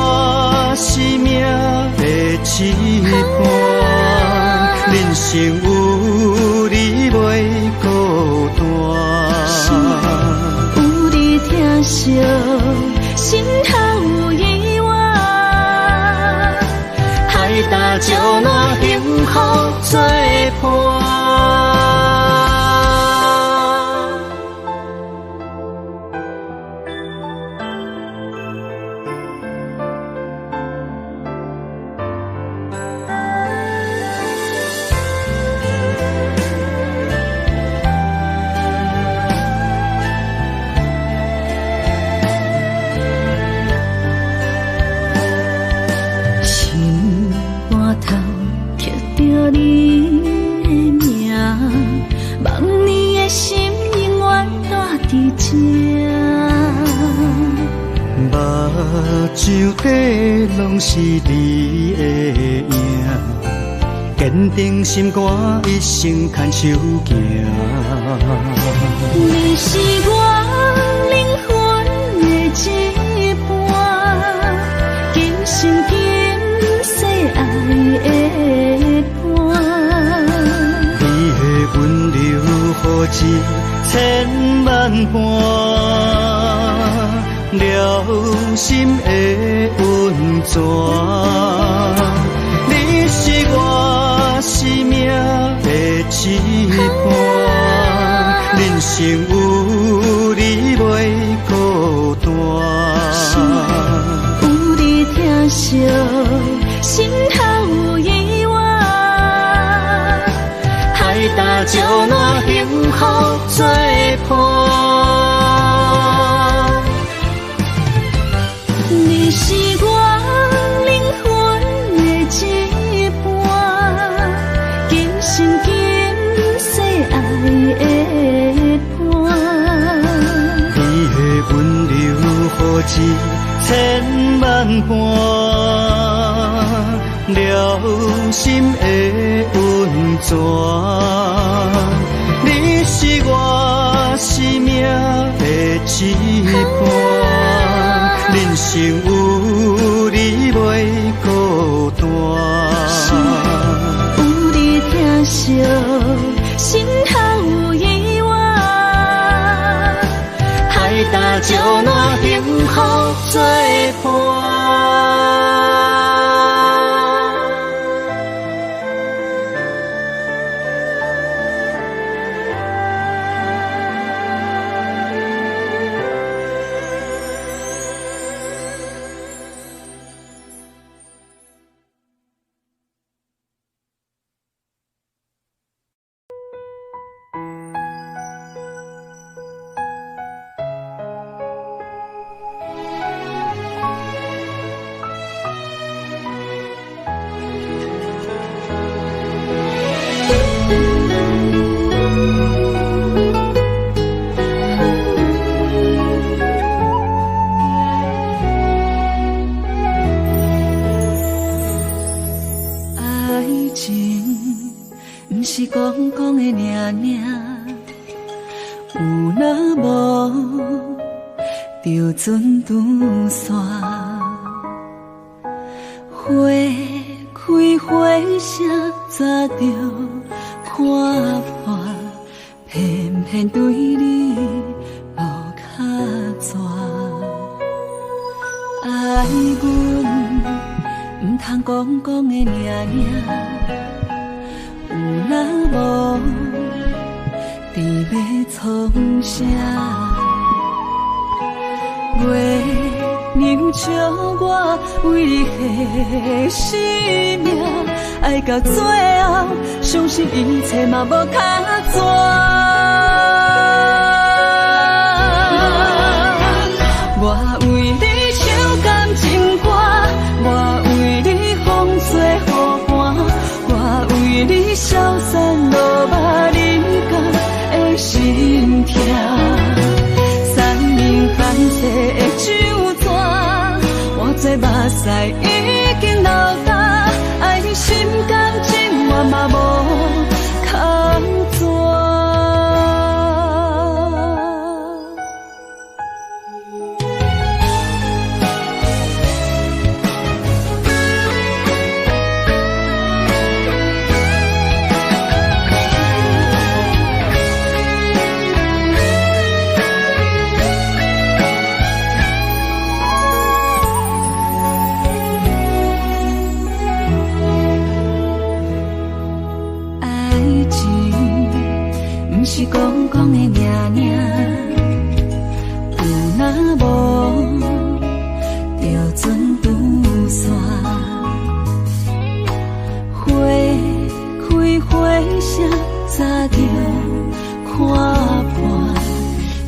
S4: 生命的羁绊，人生有你袂孤单，
S2: 有你疼惜，心头有意外，海大石烂，幸福作伴。
S4: 手底拢是你的影，坚定心肝，一生牵手行。
S2: 你是我灵魂的一半，今生今世爱的伴。
S4: 你的温柔好似千万般。了心的温泉，你是我生命的羁绊，人生有你袂孤单，
S2: 有你疼惜，心头有意外，海大石烂，幸福作伴。你是我灵魂的一半，今生今世
S3: 字千万般，了心的温泉。你是我生命的一半，人生有你袂孤单。
S2: 有你疼惜，心还有意外，海大石烂，幸福作伴。就船拄线，花开花谢，早着看破，偏偏对你无卡纸。爱阮唔通讲讲的尔尔，有若无，伫要创啥？月亮照我为你牺生命，爱到最后，相信一切嘛无卡纸。我为你唱感情歌，我为你风吹雨寒，我为你消散落寞人间的心痛。蓝色的酒泉，我做目屎已经流干，爱你心甘情愿嘛无空纸。是讲讲的尔尔，有若无，就船拄线，花开花谢，早着看破，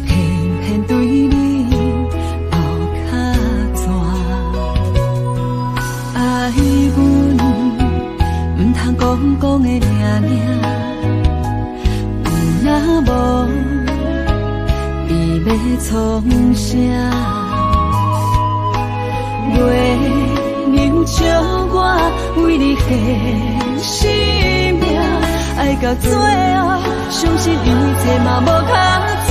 S2: 偏偏对你无卡纸。爱阮唔通讲讲的尔尔。若无，你要创啥？月亮照我为你牺牲命，爱到最后，相信一切嘛无卡纸。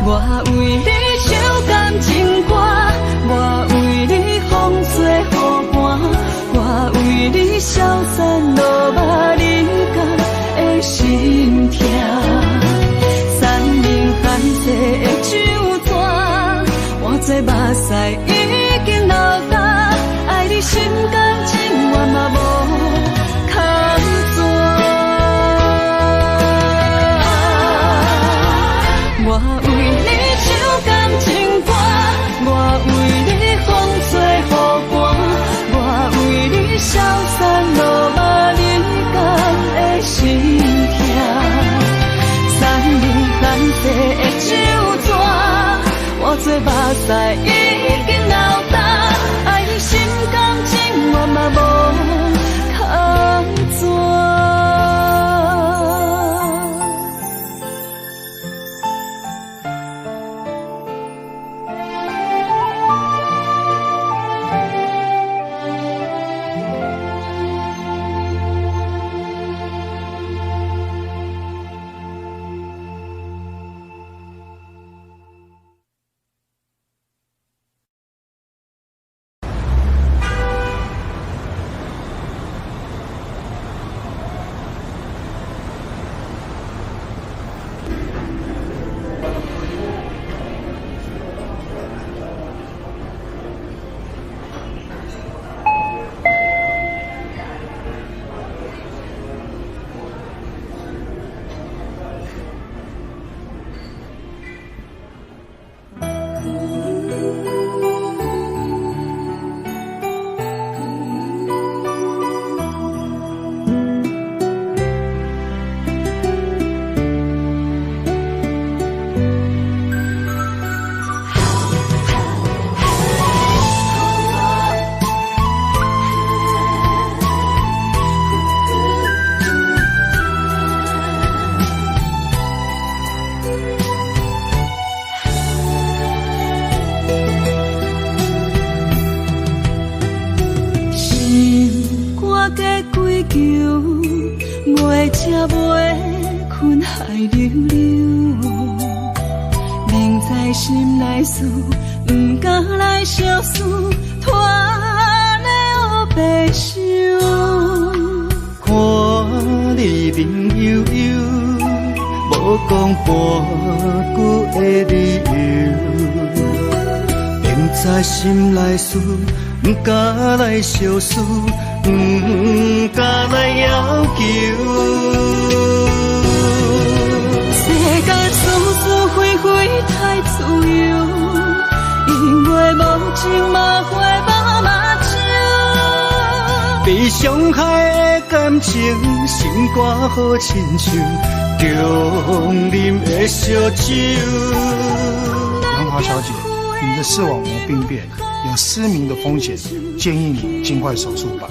S2: 我为你唱感情歌，我为你风吹雨寒，我为你消散落寞人间的心痛。山明海誓的酒泉，我做目屎已经流干，爱你心甘情愿嘛无空纸。我为你唱感情歌，我为你风吹雨寒，我为你消散落寞人间的心痛。山明海誓的酒泉，我做目屎已经流干，爱你心甘情愿嘛无空纸。求，袂吃袂困海流流，明知心内事，不敢来相思，拖累黑白想。
S4: 看你面悠悠，无讲半句的理由，明知心内事，不敢来相思，不敢来要求。
S2: 世间事事非非太自由，因为无情嘛会把目睭。
S4: 被伤害的感情，心肝好亲像中啉的烧酒。
S5: 杨华小姐，你的视网膜病变，有失明的风险，建议你尽快手术吧。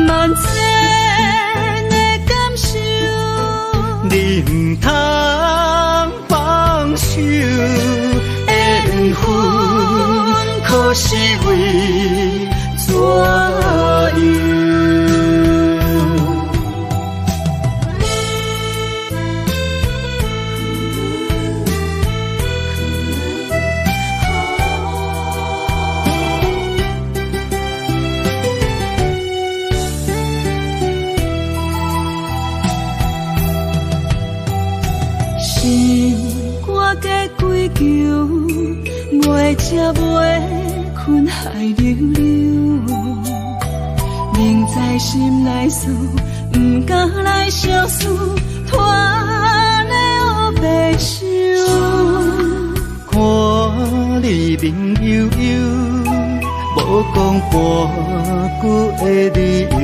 S2: 万千的感受，
S4: 你唔通放手，缘分可是为怎样？
S2: 心肝加归求，袂吃袂困海流流，明知心内事，不敢来相思，拖累黑白想。
S4: 看你面悠悠，无讲半句的理由，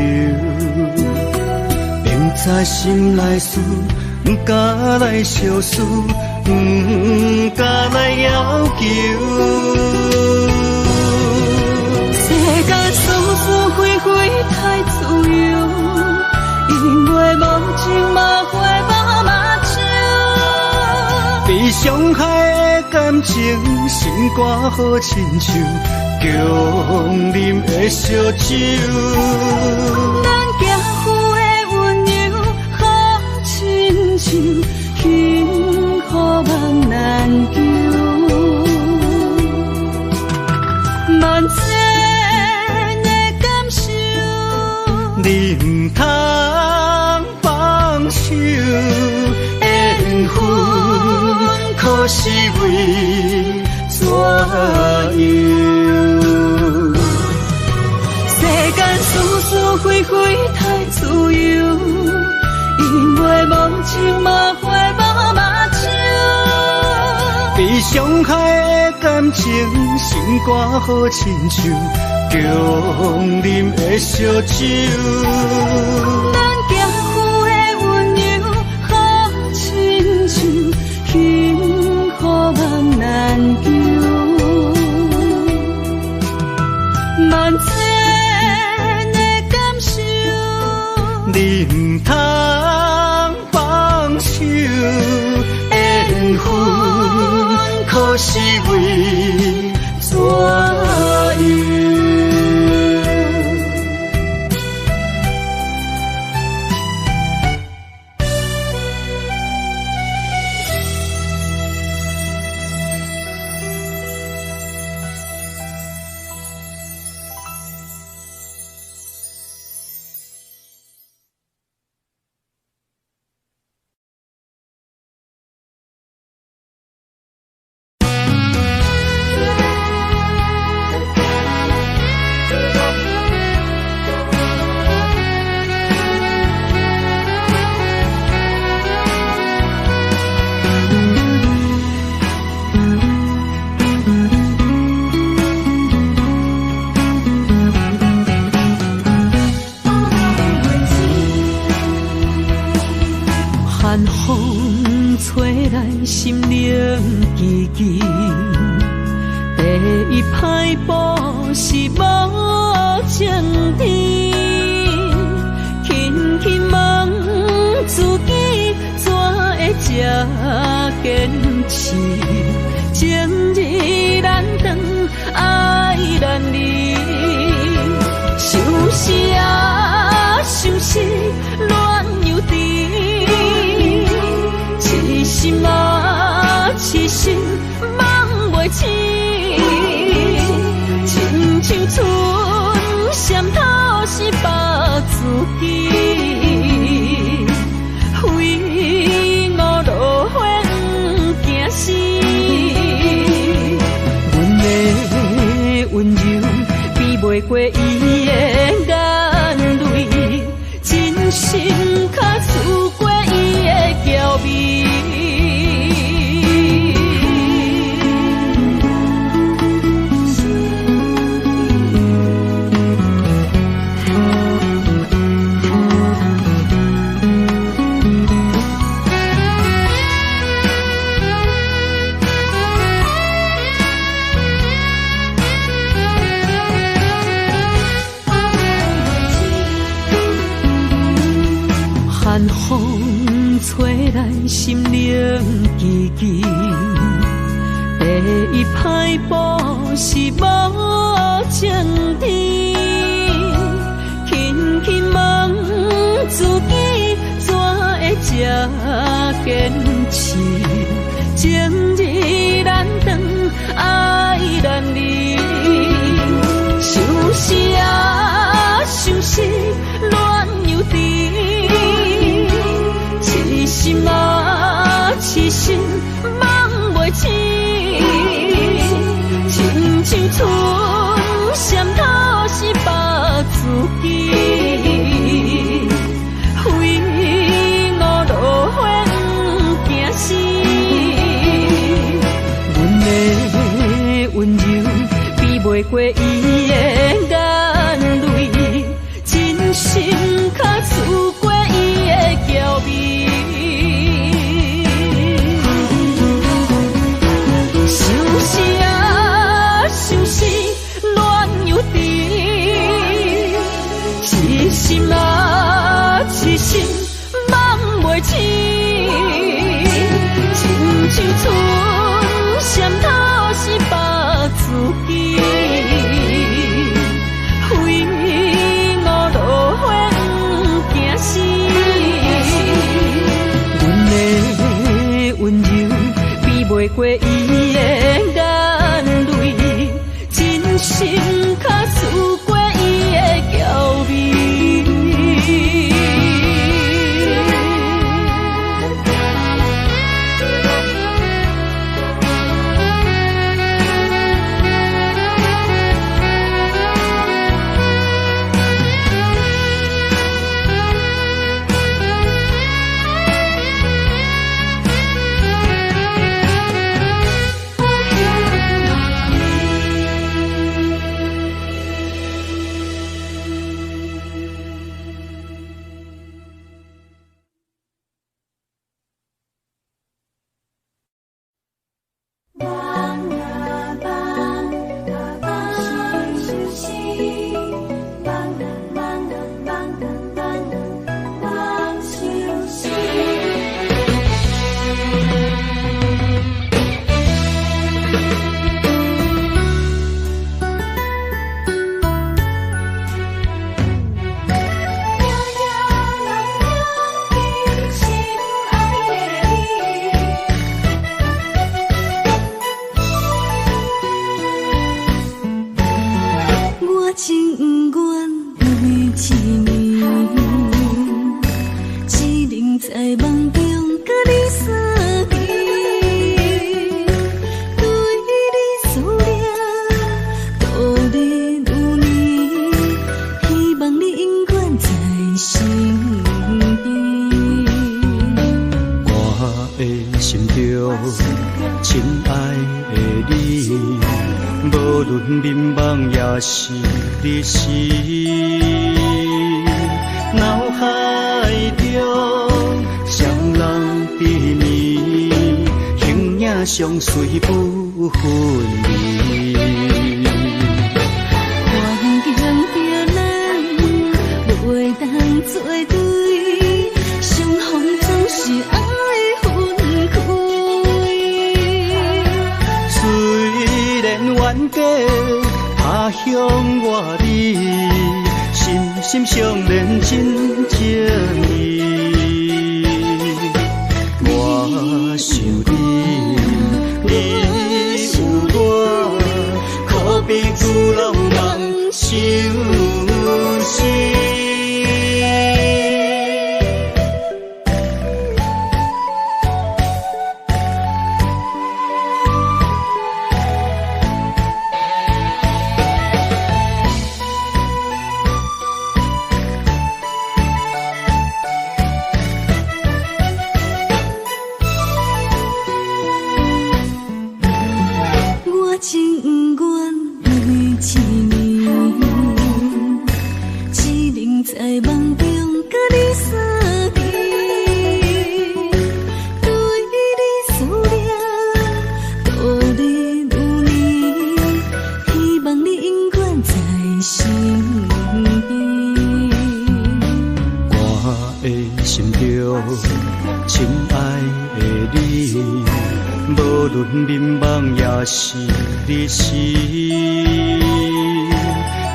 S4: 明知心内事，不敢来相思，不敢来要求。
S2: 世间事事非非太自由，因为无情嘛会把目睭。
S4: 被伤害的感情，心肝好亲像中啉的烧酒。
S2: 咱行夫的温柔好亲像，幸福梦难求。万千的感受，
S4: 你唔通放手，缘分可是为怎样？
S2: 世间事事非非太自由，因为无情嘛会把目睭。
S4: 被伤害的感情，心肝好亲像中啉的烧酒。
S2: 咱行夫的温柔好亲像，幸福梦难求。万千的感受，
S4: 你唔通放手，缘分可是为怎样？
S1: 寒风吹来心灵寂寂，第一摆步是无情天，轻轻问自己怎会这坚持，情义难断，爱难离。时啊，想是乱又甜，痴心啊，痴心梦袂醒，亲像春闪透是白自己，非我落花惊死，阮的温柔比袂过伊的眼泪，真心较输过伊的娇媚。寒风吹来心灵寂寂，第一摆步是无情天，轻轻问自己怎会这坚持，情义难断，爱难离，想是啊，想是乱又甜。痴心啊，痴心梦袂醒，亲像春闪透是白自己，非我落花惊死，阮的温柔比袂过伊的眼泪，真心较输过伊的娇媚。想是啊，想是乱又甜，痴心啊，痴心梦袂醒，亲像春闪透是白自己，非我落花惊死，阮的温柔比袂过伊的眼泪，真心较输过伊的娇媚。是你是脑海中双人缠绵，形影相随不分离。
S2: 环境着咱袂当做对，相逢总是爱分开。虽然冤家他乡外里，心
S4: 心上认真情意。我想你，你有我，可比旧浪漫相思。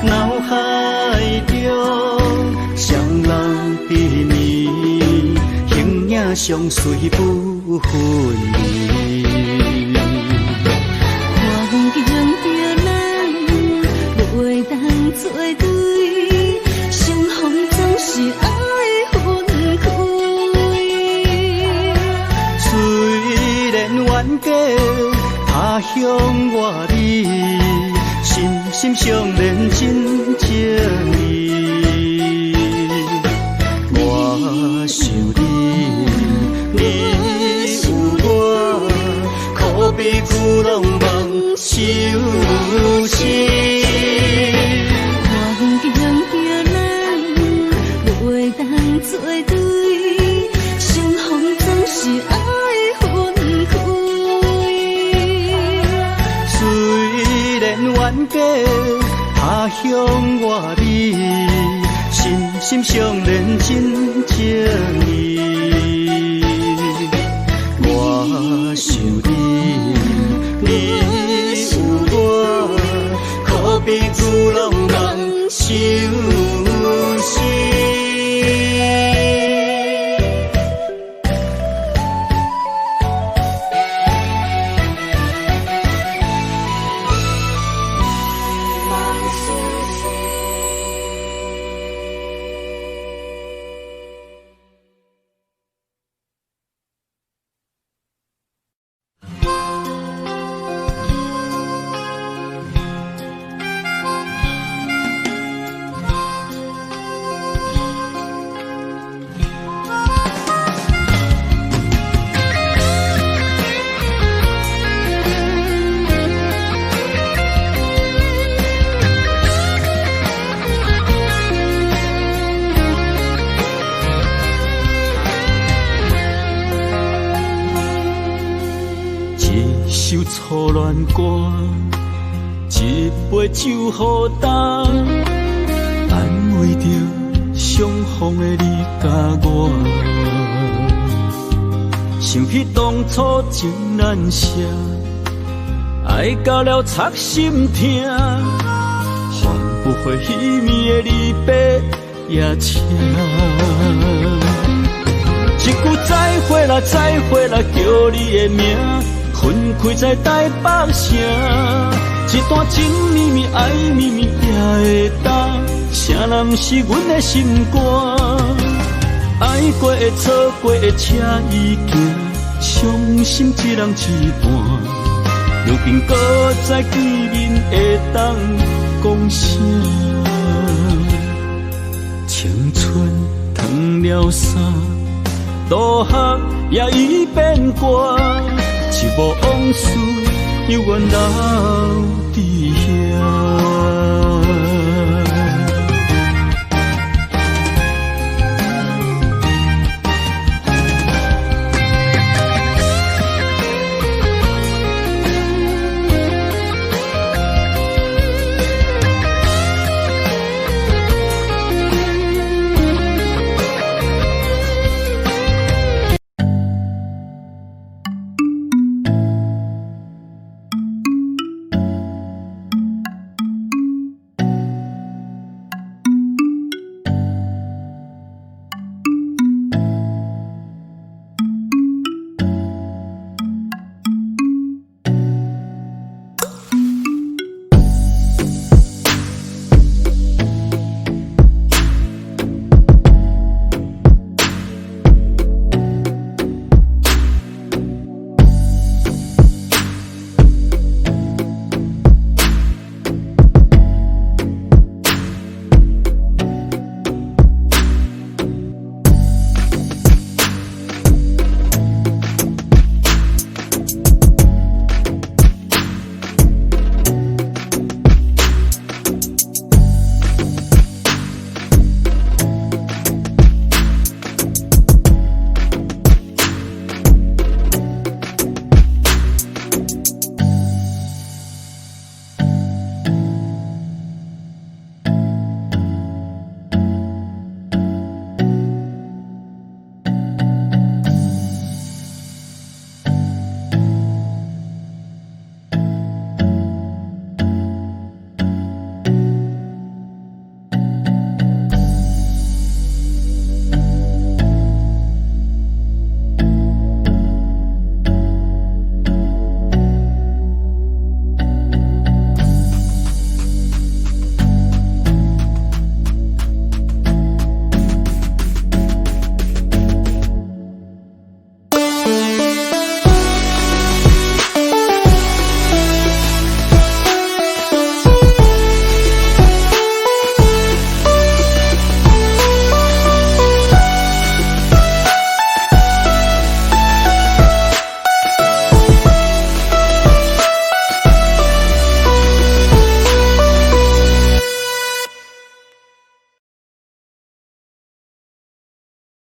S4: 脑海中双人比拟，形影相随不分离。
S2: 环境着咱袂当做对，相逢总是爱分开。
S4: 虽然冤家他乡外里，心上认真情意。我想你，你有我，可比旧浪漫相思。
S2: 环境着咱袂当做对，相逢总是爱分开。
S4: 虽然冤家他乡外里，心上认真情意。我想你，你有我，可比旧浪漫相思。初恋歌，一杯酒予干，安慰着相逢的你甲我。想起当初情难舍，爱到了插心痛，换不回彼暝的离别夜车。一句再会啦，再会啦，叫你的名。分开在台北城，一段情绵绵爱绵绵也会当，谁人不是阮的心肝？爱过的错过的车已行，伤心一人一半。如今搁再见面会当讲声，青春褪了衫，渡客也已变卦。一幕往事，犹原留伫遐。